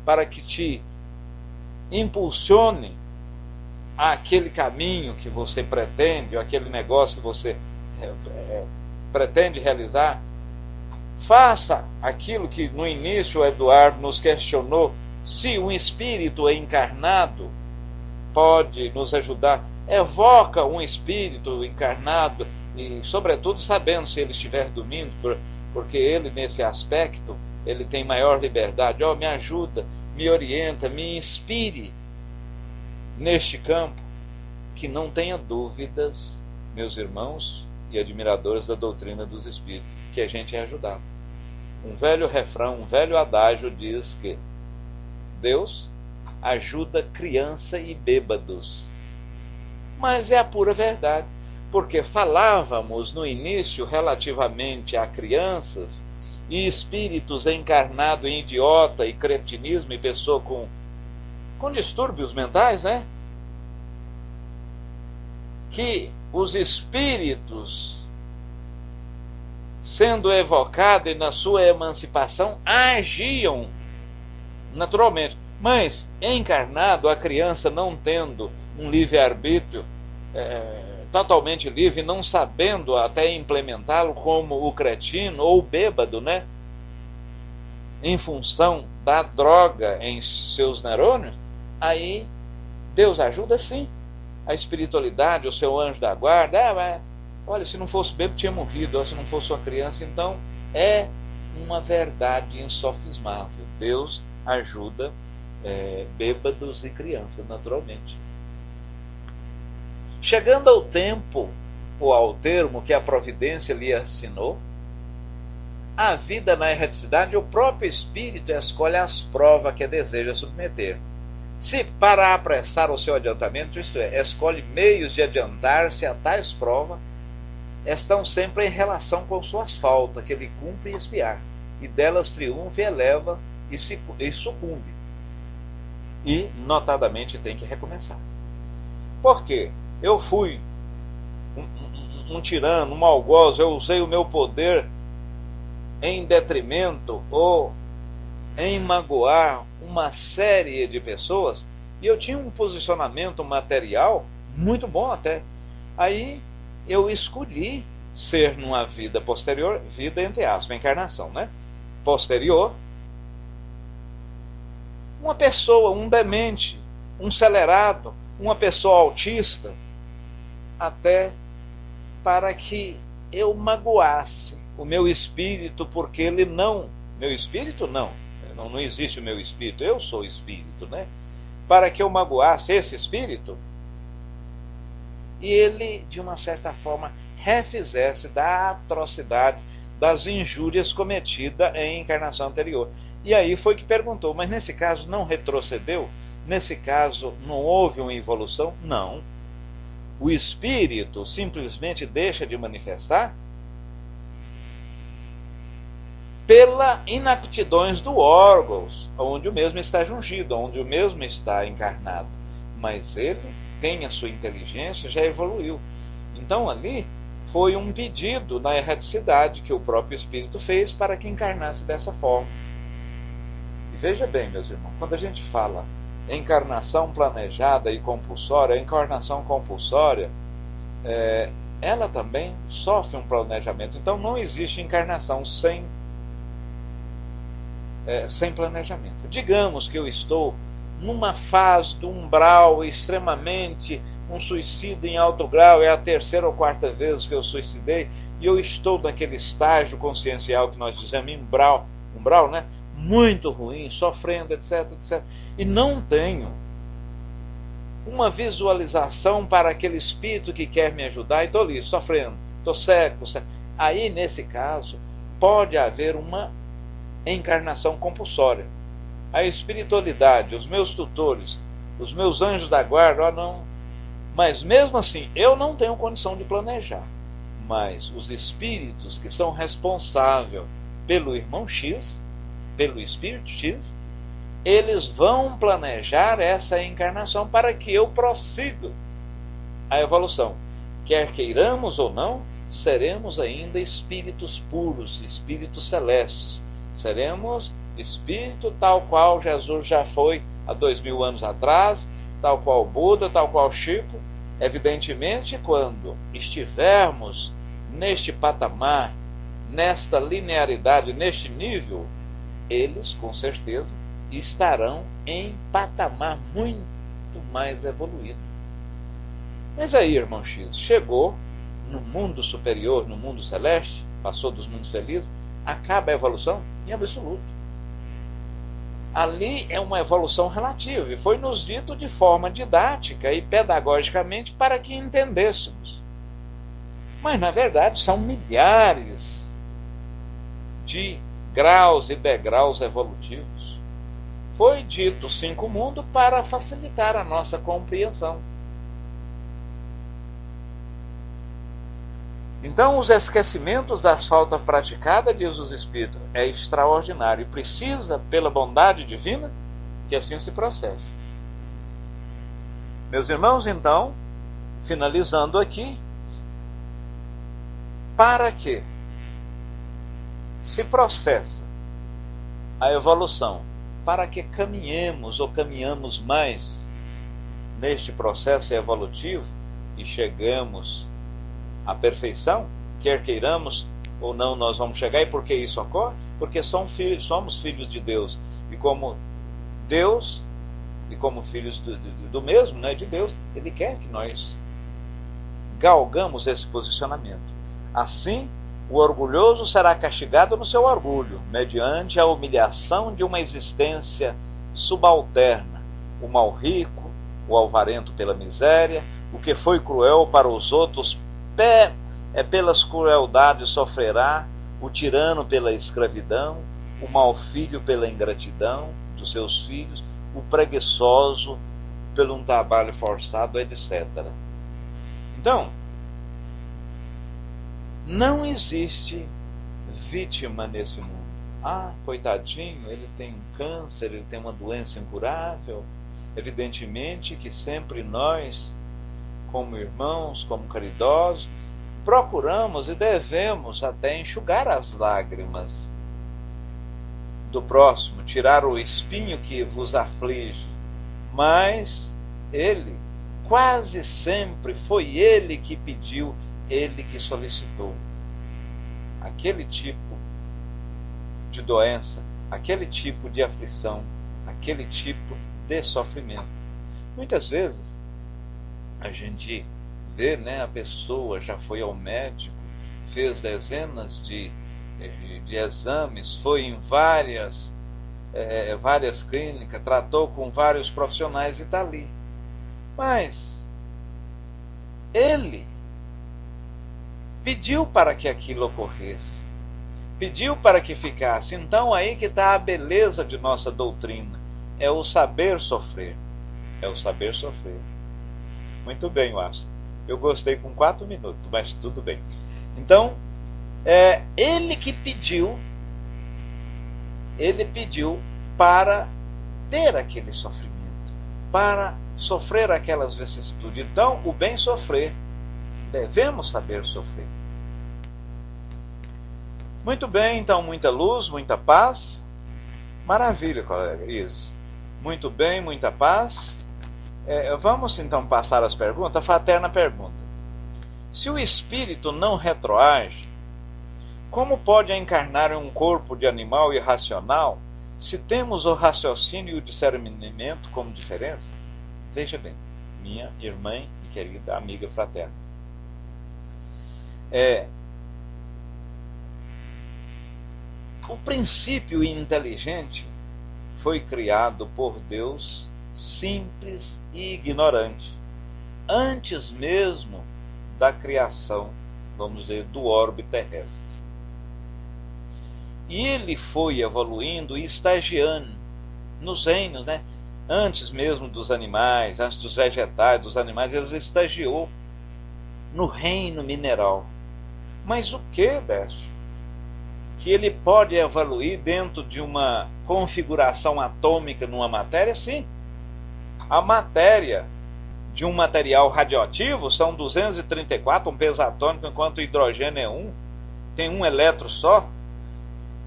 para que te impulsione àquele caminho que você pretende, ou aquele negócio que você pretende realizar. Faça aquilo que no início o Eduardo nos questionou, se um espírito encarnado pode nos ajudar. Evoca um espírito encarnado, e sobretudo sabendo se ele estiver dormindo, porque ele nesse aspecto ele tem maior liberdade. Me ajuda, me orienta, me inspire neste campo, que não tenha dúvidas meus irmãos e admiradores da doutrina dos Espíritos, que a gente é ajudado. Um velho refrão, um velho adágio diz que Deus ajuda criança e bêbados. Mas é a pura verdade, porque falávamos no início relativamente a crianças e espíritos encarnados em idiota e cretinismo e pessoa com distúrbios mentais, né? Que os espíritos, sendo evocados na sua emancipação, agiam naturalmente. Mas, encarnado, a criança não tendo um livre-arbítrio totalmente livre, não sabendo até implementá-lo, como o cretino ou o bêbado, né? Em função da droga em seus neurônios, aí Deus ajuda sim. A espiritualidade, o seu anjo da guarda, olha, se não fosse bêbado tinha morrido, ou se não fosse uma criança. Então é uma verdade insofismável. Deus ajuda bêbados e crianças, naturalmente. Chegando ao tempo, ou ao termo que a providência lhe assinou, a vida na erraticidade, o próprio espírito escolhe as provas que deseja submeter. Se para apressar o seu adiantamento, isto é, escolhe meios de adiantar-se a tais provas, estão sempre em relação com suas faltas, que ele cumpre e expiar, e delas triunfa e eleva e sucumbe. E, notadamente, tem que recomeçar. Por quê? Eu fui um tirano, um algoz, eu usei o meu poder em detrimento ou em magoar uma série de pessoas, e eu tinha um posicionamento material muito bom até. Aí eu escolhi ser numa vida posterior, vida entre aspas, encarnação, né? Posterior, uma pessoa, um demente, um acelerado, uma pessoa autista, até para que eu magoasse o meu espírito, porque ele não, meu espírito não existe o meu espírito, eu sou o espírito, né? Para que eu magoasse esse espírito e ele, de uma certa forma, refizesse da atrocidade, das injúrias cometidas em encarnação anterior. E aí foi que perguntou, mas nesse caso não retrocedeu? Nesse caso não houve uma evolução? Não. O espírito simplesmente deixa de manifestar pela inaptidões do órgãos, onde o mesmo está jungido, onde o mesmo está encarnado. Mas ele tem a sua inteligência, já evoluiu. Então ali foi um pedido na erraticidade que o próprio espírito fez para que encarnasse dessa forma. E veja bem, meus irmãos, quando a gente fala encarnação planejada e compulsória, a encarnação compulsória, ela também sofre um planejamento. Então não existe encarnação sem planejamento. Digamos que eu estou numa fase do umbral extremamente, um suicídio em alto grau, é a terceira ou quarta vez que eu suicidei, e eu estou naquele estágio consciencial que nós dizemos umbral, né? Muito ruim, sofrendo, etc, etc. E não tenho uma visualização para aquele espírito que quer me ajudar, e estou ali, sofrendo, estou cego. Aí, nesse caso, pode haver uma encarnação compulsória. A espiritualidade, os meus tutores, os meus anjos da guarda, não. Mas mesmo assim, eu não tenho condição de planejar. Mas os espíritos que são responsáveis pelo irmão X, pelo espírito X, eles vão planejar essa encarnação para que eu prossiga a evolução. Quer queiramos ou não, seremos ainda espíritos puros, espíritos celestes. Seremos espírito tal qual Jesus já foi há 2000 anos atrás, tal qual Buda, tal qual Chico. Evidentemente, quando estivermos neste patamar, nesta linearidade, neste nível, eles, com certeza, estarão em patamar muito mais evoluído. Mas aí, irmão X, chegou no mundo superior, no mundo celeste, passou dos mundos felizes, acaba a evolução? Em absoluto. Ali é uma evolução relativa, e foi nos dito de forma didática e pedagogicamente para que entendêssemos. Mas, na verdade, são milhares de graus e degraus evolutivos. Foi dito 5 mundos para facilitar a nossa compreensão. Então, os esquecimentos das faltas praticadas, diz os Espíritos, é extraordinário e precisa, pela bondade divina, que assim se processe. Meus irmãos, então, finalizando aqui, para que se processa a evolução, para que caminhemos ou caminhamos mais neste processo evolutivo e chegamos à perfeição, quer queiramos ou não, nós vamos chegar. E por que isso ocorre? Porque somos filhos de Deus, e como Deus, e como filhos do mesmo, né, de Deus, Ele quer que nós galgamos esse posicionamento. Assim, o orgulhoso será castigado no seu orgulho, mediante a humilhação de uma existência subalterna. O mal rico, o alvarento pela miséria, o que foi cruel para os outros, pelas crueldades sofrerá, o tirano pela escravidão, o mau filho pela ingratidão dos seus filhos, o preguiçoso pelo um trabalho forçado, etc. Então, não existe vítima nesse mundo. Ah, coitadinho, ele tem um câncer, ele tem uma doença incurável. Evidentemente que sempre nós, como irmãos, como caridosos, procuramos e devemos até enxugar as lágrimas do próximo, tirar o espinho que vos aflige. Mas ele, quase sempre, foi ele que pediu, ele que solicitou aquele tipo de doença, aquele tipo de aflição, aquele tipo de sofrimento. Muitas vezes a gente vê, né, a pessoa já foi ao médico, fez dezenas de exames, foi em várias clínicas, tratou com vários profissionais e está ali. Mas ele pediu para que aquilo ocorresse, pediu para que ficasse. Então aí que está a beleza de nossa doutrina, é o saber sofrer, é o saber sofrer. Muito bem, Márcio, eu gostei com 4 minutos, mas tudo bem. Então, ele que pediu, ele pediu para ter aquele sofrimento, para sofrer aquelas vicissitudes. Então, o bem sofrer, devemos saber sofrer. Muito bem, então, muita luz, muita paz. Maravilha, colega Isa. Muito bem, muita paz. Vamos então passar as perguntas. A fraterna pergunta: se o espírito não retroage, como pode encarnar em um corpo de animal irracional se temos o raciocínio e o discernimento como diferença? Veja bem, minha irmã e querida amiga fraterna. O princípio inteligente foi criado por Deus simples e ignorante, antes mesmo da criação, vamos dizer, do orbe terrestre. E ele foi evoluindo e estagiando nos reinos, né? Antes mesmo dos animais, antes dos vegetais, dos animais, ele estagiou no reino mineral. Mas o que, Décio? Que ele pode evoluir dentro de uma configuração atômica numa matéria? Sim. A matéria de um material radioativo são 234, um peso atômico, enquanto o hidrogênio é 1, tem um elétron só.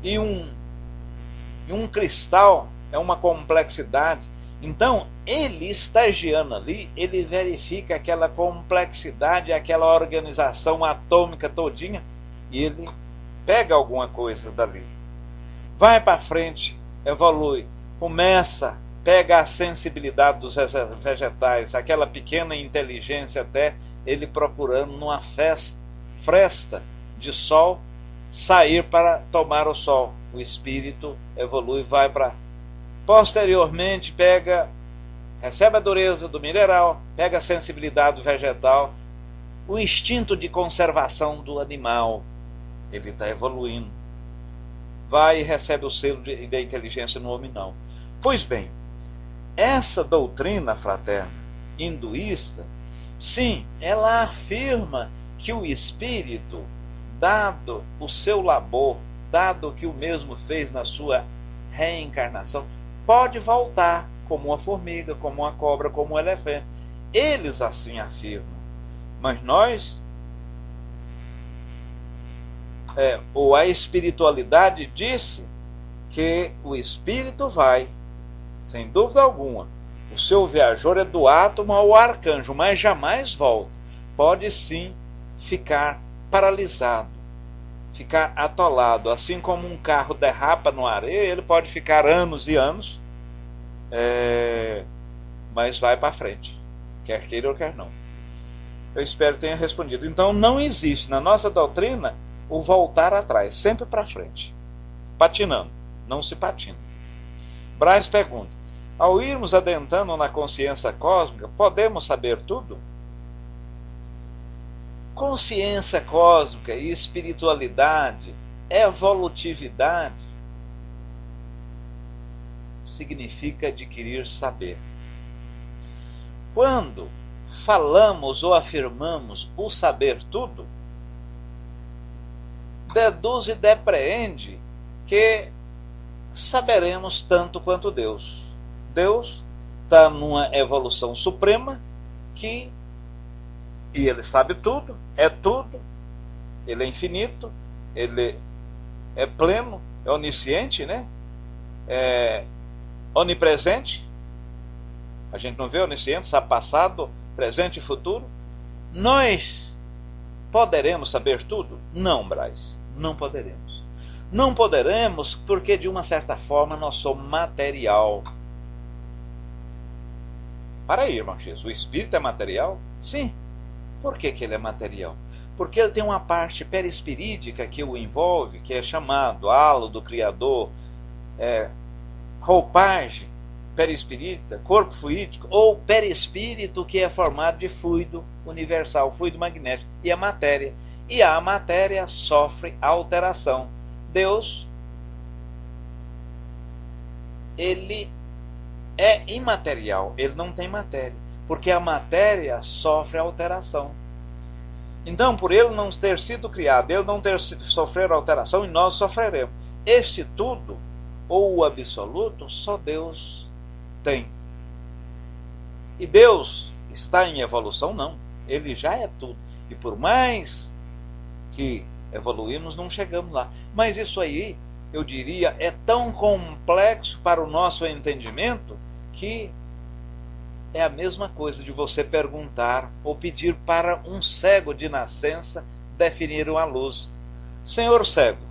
E um cristal é uma complexidade. Então, ele estagiando ali, ele verifica aquela complexidade, aquela organização atômica todinha, e ele pega alguma coisa dali. Vai para frente, evolui, começa, pega a sensibilidade dos vegetais, aquela pequena inteligência até ele procurando numa fresta de sol, sair para tomar o sol. O espírito evolui, vai para... Posteriormente recebe a dureza do mineral, pega a sensibilidade do vegetal, o instinto de conservação do animal. Ele está evoluindo. Vai e recebe o selo da inteligência no homem, não. Pois bem, essa doutrina fraterna hinduísta, sim, ela afirma que o espírito, dado o seu labor, dado o que o mesmo fez na sua reencarnação, pode voltar como uma formiga, como uma cobra, como um elefante. Eles assim afirmam. Mas nós, ou a espiritualidade disse que o espírito vai, sem dúvida alguma. O seu viajor é do átomo ao arcanjo, mas jamais volta. Pode sim ficar paralisado, ficar atolado. Assim como um carro derrapa no areia, ele pode ficar anos e anos, mas vai para frente, quer queira ou quer não. Eu espero que tenha respondido. Então não existe na nossa doutrina o voltar atrás, sempre para frente, patinando, não se patina. Braz pergunta: ao irmos adentrando na consciência cósmica, podemos saber tudo? Consciência cósmica e espiritualidade, evolutividade, significa adquirir saber. Quando falamos ou afirmamos o saber tudo, deduz e depreende que saberemos tanto quanto Deus. Deus está numa evolução suprema e ele sabe tudo, ele é infinito, ele é pleno, é onisciente, né? É onipresente. A gente não vê onisciente, sabe passado, presente e futuro. Nós poderemos saber tudo? Não, Braz, não poderemos. Não poderemos porque, de uma certa forma, nós somos material. Para aí, irmão X, o espírito é material? Sim. Por que ele é material? Porque ele tem uma parte perispirídica que o envolve, que é chamado halo do Criador, roupagem perispirítica, corpo fluídico, ou perispírito, que é formado de fluido universal, fluido magnético, e a matéria. E a matéria sofre alteração. Deus, ele é imaterial, ele não tem matéria, porque a matéria sofre alteração. Então, por ele não ter sido criado, ele não ter sofrer alteração, e nós sofreremos. Este tudo, ou o absoluto, só Deus tem. E Deus está em evolução? Não. Ele já é tudo. E por mais que evoluímos, não chegamos lá. Mas isso aí, eu diria, é tão complexo para o nosso entendimento que é a mesma coisa de você perguntar ou pedir para um cego de nascença definir uma luz. Senhor cego,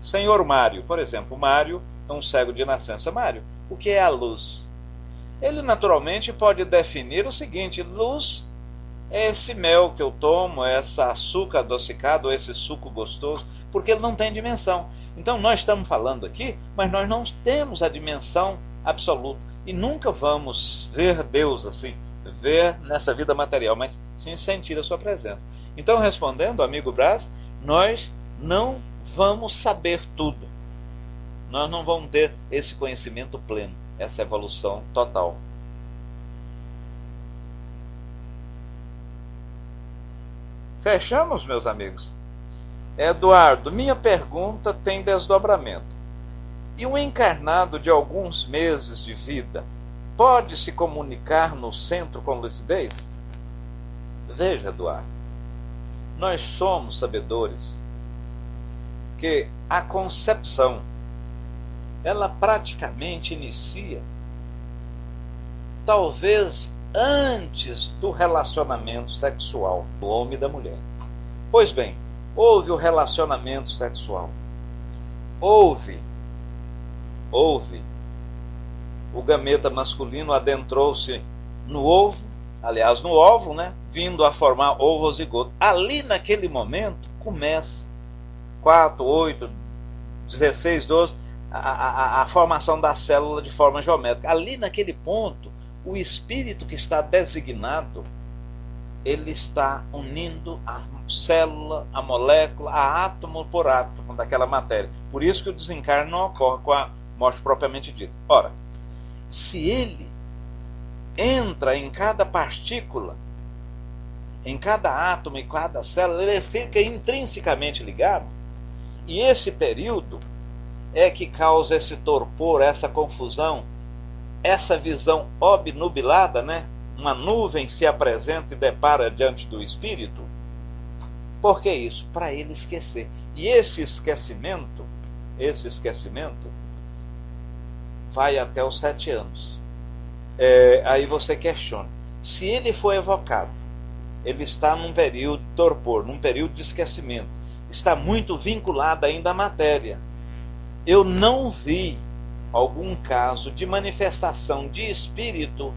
senhor Mário, por exemplo, Mário é um cego de nascença. Mário, o que é a luz? Ele naturalmente pode definir o seguinte: luz é esse mel que eu tomo, é essa açúcar adocicado, esse suco gostoso, porque ele não tem dimensão. Então nós estamos falando aqui, mas nós não temos a dimensão absoluta. E nunca vamos ver Deus assim, ver nessa vida material, mas sim sentir a sua presença. Então, respondendo, amigo Braz, nós não vamos saber tudo. Nós não vamos ter esse conhecimento pleno, essa evolução total. Fechamos, meus amigos? Eduardo, minha pergunta tem desdobramento. E um encarnado de alguns meses de vida pode se comunicar no centro com lucidez? Veja, Eduardo, nós somos sabedores que a concepção, ela praticamente inicia talvez antes do relacionamento sexual do homem e da mulher. Pois bem, houve o relacionamento sexual, houve o gameta masculino adentrou-se no ovo, aliás no óvulo, né, vindo a formar ovo zigoto. Ali naquele momento começa 4, 8, 16, 12 a formação da célula de forma geométrica. Ali naquele ponto, o espírito que está designado, ele está unindo a célula, a molécula, a átomo por átomo daquela matéria. Por isso que o desencarne não ocorre com a morte propriamente dita. Ora, se ele entra em cada partícula, em cada átomo, em cada célula, ele fica intrinsecamente ligado. E esse período é que causa esse torpor, essa confusão, essa visão obnubilada, né? Uma nuvem se apresenta e depara diante do espírito. Por que isso? Para ele esquecer. E esse esquecimento vai até os 7 anos. Aí você questiona. Se ele foi evocado, ele está num período de torpor, num período de esquecimento, está muito vinculado ainda à matéria. Eu não vi algum caso de manifestação de espírito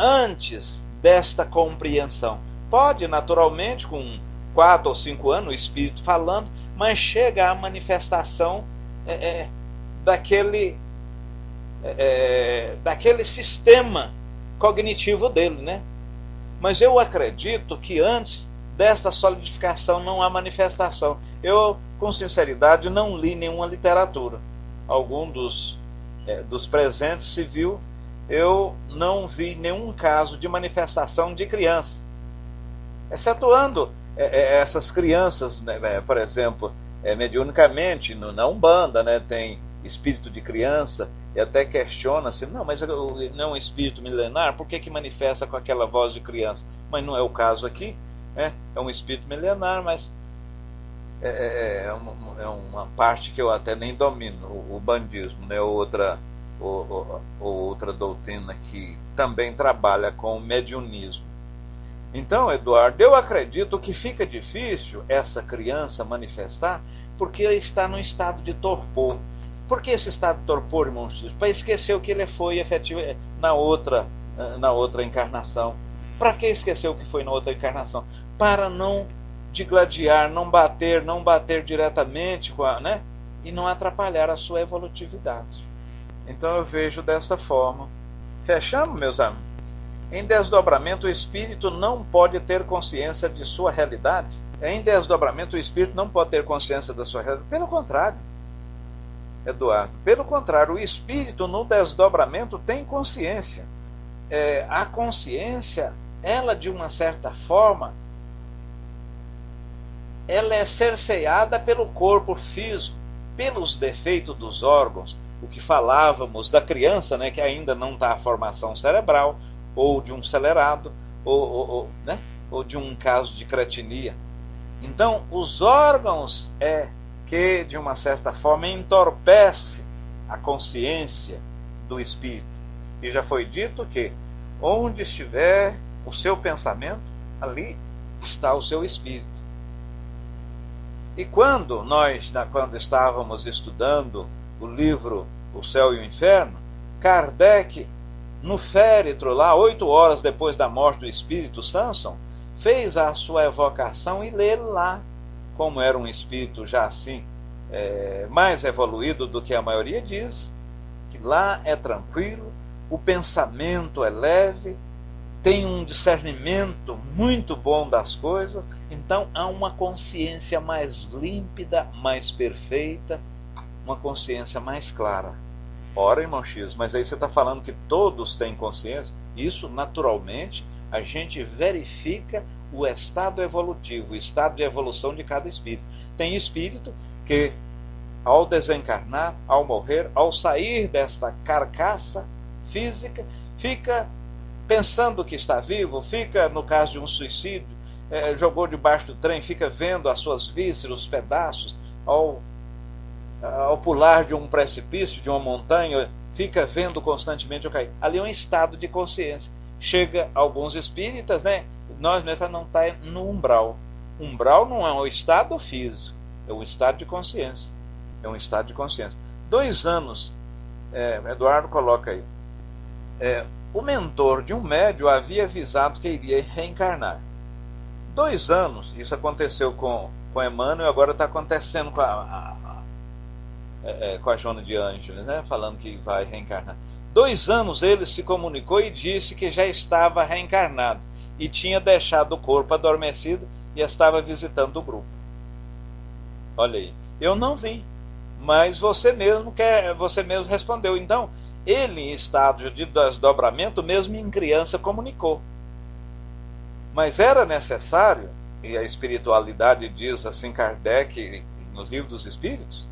antes desta compreensão. Pode, naturalmente, com 4 ou 5 anos, o espírito falando, mas chega à manifestação daquele sistema cognitivo dele, né? Mas eu acredito que antes desta solidificação não há manifestação. Eu, com sinceridade, não li nenhuma literatura. Algum dos presentes se viu, eu não vi nenhum caso de manifestação de criança. Excetuando essas crianças, né, por exemplo, mediunicamente, na Umbanda, né, tem espírito de criança, e até questiona-se, não, mas não é um espírito milenar, por que manifesta com aquela voz de criança? Mas não é o caso aqui, né? É um espírito milenar, mas é uma parte que eu até nem domino, o bandismo, né? outra doutrina que também trabalha com o mediunismo. Então, Eduardo, eu acredito que fica difícil essa criança manifestar porque ele está num estado de torpor. Por que esse estado de torpor, irmão? Para esquecer o que ele foi efetivo na outra encarnação. Para que esquecer o que foi na outra encarnação? Para não digladiar, não bater diretamente com né? E não atrapalhar a sua evolutividade. Então eu vejo dessa forma. Fechamos, meus amigos? Em desdobramento, o espírito não pode ter consciência de sua realidade. Em desdobramento, o espírito não pode ter consciência da sua realidade. Pelo contrário, Eduardo, pelo contrário, o espírito no desdobramento tem consciência. A consciência, ela de uma certa forma, ela é cerceada pelo corpo físico, pelos defeitos dos órgãos, o que falávamos da criança, né, que ainda não está a formação cerebral, ou de um celerado, né, ou de um caso de cretinia. Então, os órgãos que, de uma certa forma, entorpece a consciência do espírito. E já foi dito que onde estiver o seu pensamento, ali está o seu espírito. E quando estávamos estudando o livro O Céu e o Inferno, Kardec, no féretro, lá 8 horas depois da morte do espírito Samson, fez a sua evocação e lê lá, como era um espírito já assim, mais evoluído do que a maioria diz, que lá é tranquilo, o pensamento é leve, tem um discernimento muito bom das coisas, então há uma consciência mais límpida, mais perfeita, uma consciência mais clara. Ora, irmão X, mas aí você está falando que todos têm consciência? Isso, naturalmente, a gente verifica o estado evolutivo, o estado de evolução de cada espírito. Tem espírito que, ao desencarnar, ao morrer, ao sair desta carcaça física, fica pensando que está vivo, fica, no caso de um suicídio, jogou debaixo do trem, fica vendo as suas vísceras, os pedaços, ao pular de um precipício, de uma montanha, fica vendo constantemente o cair. Ali é um estado de consciência. Chega alguns espíritas, né? Nós não está no umbral. Umbral não é um estado físico, é um estado de consciência. É um estado de consciência. 2 anos, Eduardo coloca aí. O mentor de um médium havia avisado que iria reencarnar. 2 anos, isso aconteceu com Emmanuel e agora está acontecendo com a Joana de Ângeles, né? Falando que vai reencarnar. 2 anos ele se comunicou e disse que já estava reencarnado. e tinha deixado o corpo adormecido e estava visitando o grupo. Olha aí, eu não vi, mas você mesmo respondeu. Então, ele em estado de desdobramento, mesmo em criança, comunicou. Mas era necessário, e a espiritualidade diz assim Kardec no Livro dos Espíritos,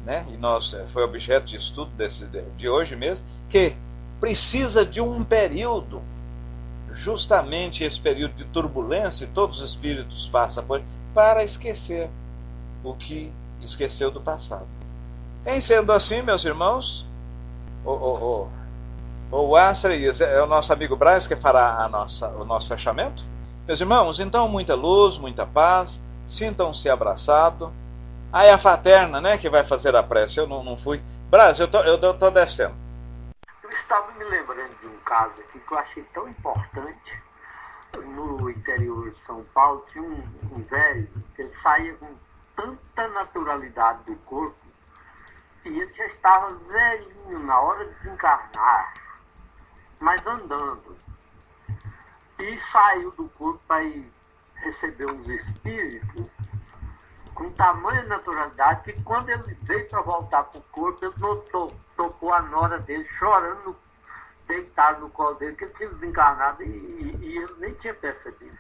né? E foi objeto de estudo de hoje mesmo, que precisa de um período, justamente esse período de turbulência, e todos os espíritos passam por, para esquecer o que esqueceu do passado. Em sendo assim, meus irmãos, o Astrid é o nosso amigo Braz que fará o nosso fechamento. Meus irmãos, então muita luz, muita paz, sintam-se abraçados. Aí a fraterna, né, que vai fazer a prece, eu não fui. Braz, eu tô descendo. Eu estava me lembrando de um caso aqui que eu achei tão importante. No interior de São Paulo tinha um velho, ele saía com tanta naturalidade do corpo, e ele já estava velhinho na hora de desencarnar, mas andando. E saiu do corpo para ir receber uns espíritos com tamanha naturalidade que quando ele veio para voltar para o corpo, ele tocou a nora dele chorando, deitado no colo dele, que ele tinha desencarnado e ele nem tinha percebido.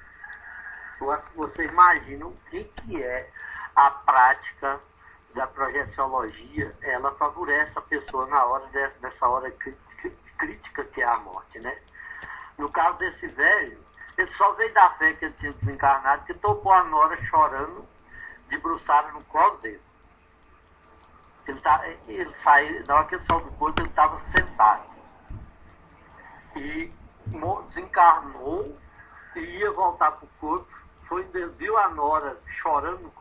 Você imagina o que é a prática da projeciologia, ela favorece a pessoa na hora dessa hora crítica que é a morte, né? No caso desse velho, ele só veio da fé que ele tinha desencarnado, que tocou a nora chorando, debruçada no colo dele. Ele saiu, na hora que ele saiu do corpo, ele estava sentado. E desencarnou e ia voltar para o corpo. Ele viu a nora chorando no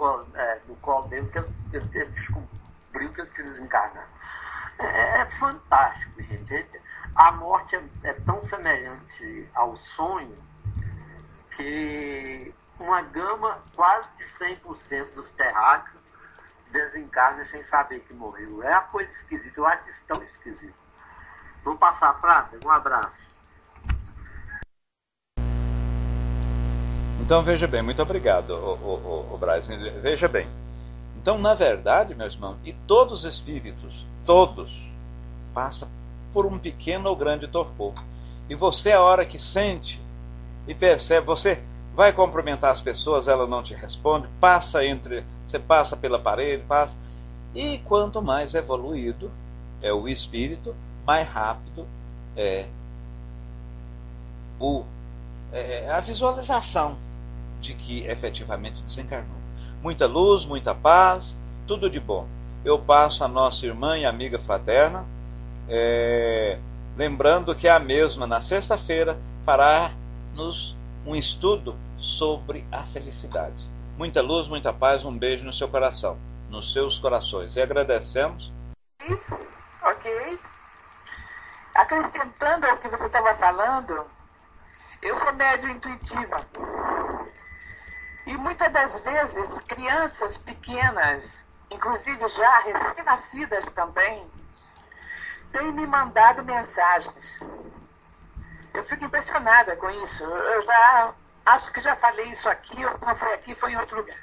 colo dele, que ele descobriu que ele tinha desencarnado. É fantástico, gente. A morte é tão semelhante ao sonho que uma gama quase de 100% dos terráqueos desencarna sem saber que morreu. É uma coisa esquisita, eu acho isso tão esquisito. Vou passar a frase, um abraço. Então veja bem, muito obrigado, o Braz. Veja bem. Então, na verdade, meus irmãos, e todos os espíritos, todos, passam por um pequeno ou grande torpor. E você, a hora que sente e percebe, você vai cumprimentar as pessoas, ela não te responde, você passa pela parede, passa. E quanto mais evoluído é o espírito, mais rápido é a visualização de que efetivamente desencarnou. Muita luz, muita paz, tudo de bom. Eu passo a nossa irmã e amiga fraterna, lembrando que a mesma, na sexta-feira, fará-nos um estudo sobre a felicidade. Muita luz, muita paz, um beijo no seu coração, nos seus corações. E agradecemos. Ok. Acrescentando ao que você estava falando, eu sou médium intuitiva. E muitas das vezes, crianças pequenas, inclusive já recém-nascidas também, têm me mandado mensagens. Eu fico impressionada com isso. Eu acho que já falei isso aqui, ou se não foi aqui, foi em outro lugar.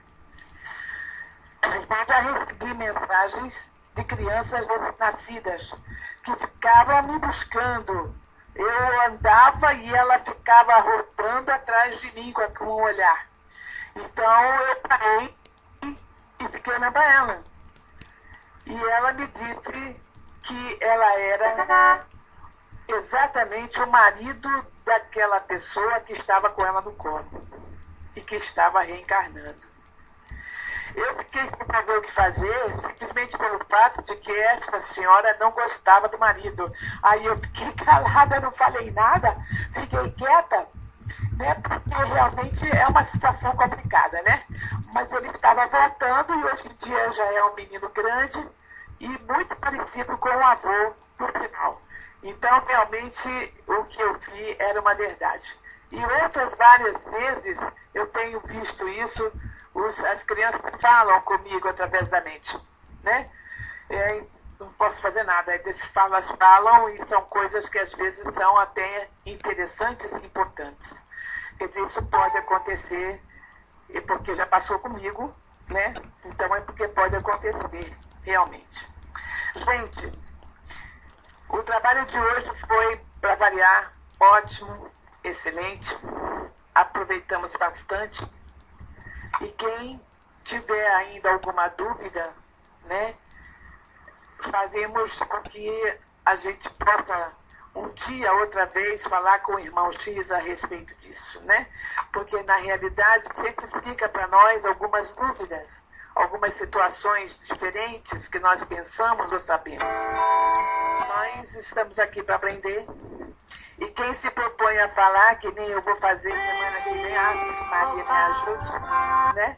Eu já recebi mensagens de crianças recém-nascidas que ficavam me buscando. Eu andava e ela ficava rotando atrás de mim com um olhar. Então eu parei e fiquei olhando para ela. E ela me disse que ela era exatamente o marido daquela pessoa que estava com ela no corpo e que estava reencarnando. Eu fiquei sem saber o que fazer, simplesmente pelo fato de que esta senhora não gostava do marido. Aí eu fiquei calada, não falei nada, fiquei quieta, né? Porque realmente é uma situação complicada, né? Mas ele estava voltando e hoje em dia já é um menino grande e muito parecido com o avô, por sinal. Então, realmente, o que eu vi era uma verdade. E outras várias vezes eu tenho visto isso. As crianças falam comigo através da mente, né? não posso fazer nada. Eles falam e são coisas que às vezes são até interessantes e importantes. Quer dizer, isso pode acontecer, porque já passou comigo, né? Então é porque pode acontecer, realmente. Gente, o trabalho de hoje foi, para variar, ótimo, excelente. Aproveitamos bastante. E quem tiver ainda alguma dúvida, né? Fazemos com que a gente possa um dia, outra vez, falar com o irmão X a respeito disso, né? Porque, na realidade, sempre fica para nós algumas dúvidas, algumas situações diferentes que nós pensamos ou sabemos. Nós estamos aqui para aprender. E quem se propõe a falar, que nem eu vou fazer semana que vem, Maria, me ajude, né?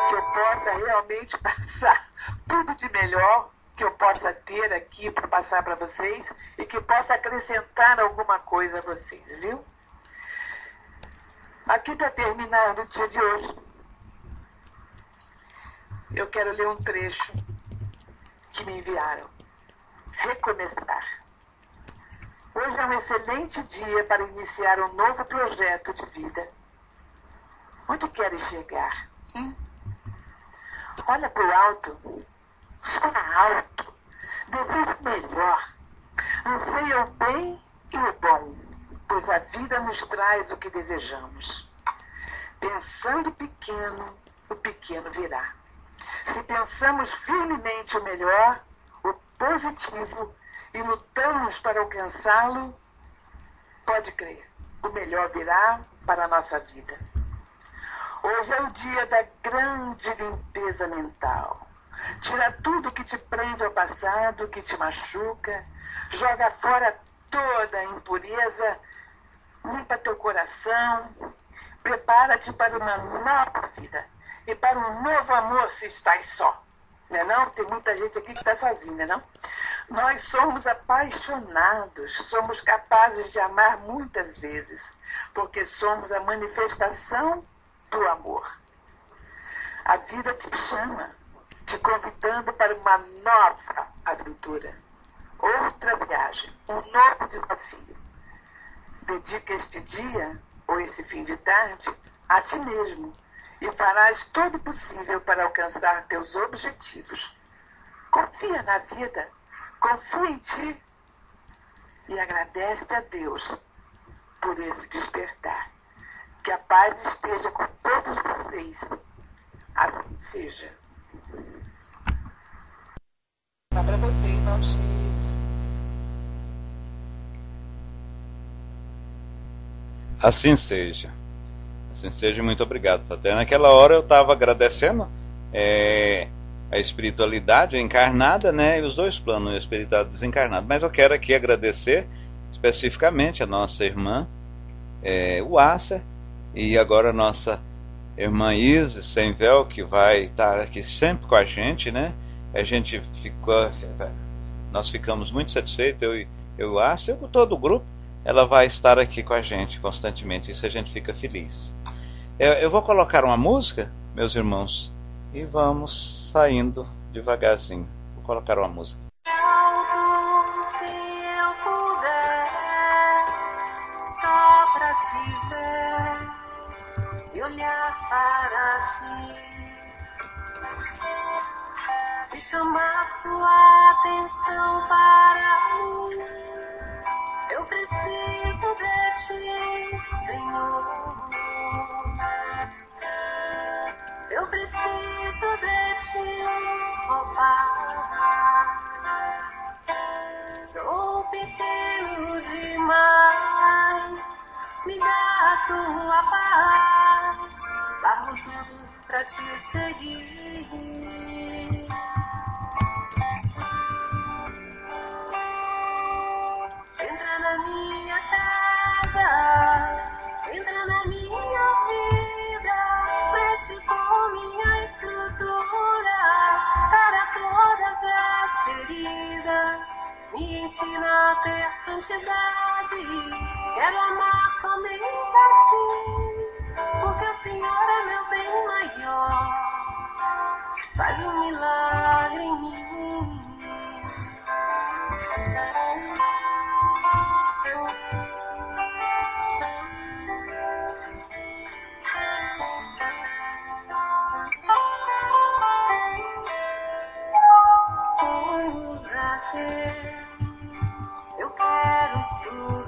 Que eu possa realmente passar tudo de melhor que eu possa ter aqui para passar para vocês e que possa acrescentar alguma coisa a vocês, viu? Aqui para terminar no dia de hoje, eu quero ler um trecho que me enviaram. Recomeçar. Hoje é um excelente dia para iniciar um novo projeto de vida. Onde queres chegar? Olha para o alto. Sonha alto, deseja o melhor, anseia o bem e o bom, pois a vida nos traz o que desejamos. Pensando pequeno, o pequeno virá. Se pensamos firmemente o melhor, o positivo, e lutamos para alcançá-lo, pode crer, o melhor virá para a nossa vida. Hoje é o dia da grande limpeza mental. Tira tudo que te prende ao passado, que te machuca, joga fora toda a impureza, limpa teu coração, prepara-te para uma nova vida e para um novo amor se estás só. Não é não? Tem muita gente aqui que está sozinha, não? Nós somos apaixonados, somos capazes de amar muitas vezes, porque somos a manifestação do amor. A vida te chama, te convidando para uma nova aventura, outra viagem, um novo desafio. Dedica este dia, ou esse fim de tarde, a ti mesmo e farás todo o possível para alcançar teus objetivos. Confia na vida, confia em ti e agradece a Deus por esse despertar. Que a paz esteja com todos vocês. Assim seja. Para você, irmão X. Assim seja. Assim seja, muito obrigado, Pater. Naquela hora eu estava agradecendo a espiritualidade encarnada, né, e os dois planos, a espiritualidade desencarnada. Mas eu quero aqui agradecer especificamente a nossa irmã, o Assa, e agora a nossa irmã Isis sem véu, que vai estar aqui sempre com a gente, né? Nós ficamos muito satisfeitos, eu e o Assa, com todo o grupo. Ela vai estar aqui com a gente constantemente, isso a gente fica feliz. Eu vou colocar uma música, meus irmãos, e vamos saindo devagarzinho. Vou colocar uma música. Algo que eu puder, só pra te ver e olhar para ti, e chamar sua atenção para mim. Eu preciso de ti, Senhor. Eu preciso de ti, ó Pai. Sou pequeno demais, me dá a tua paz. Largo tudo pra te seguir. Entra na minha casa, entra na minha vida, mexe com minha estrutura, sara todas as feridas, me ensina a ter santidade. Quero amar somente a ti, porque o Senhor é meu bem maior. Faz um milagre em mim. Eu quero sim.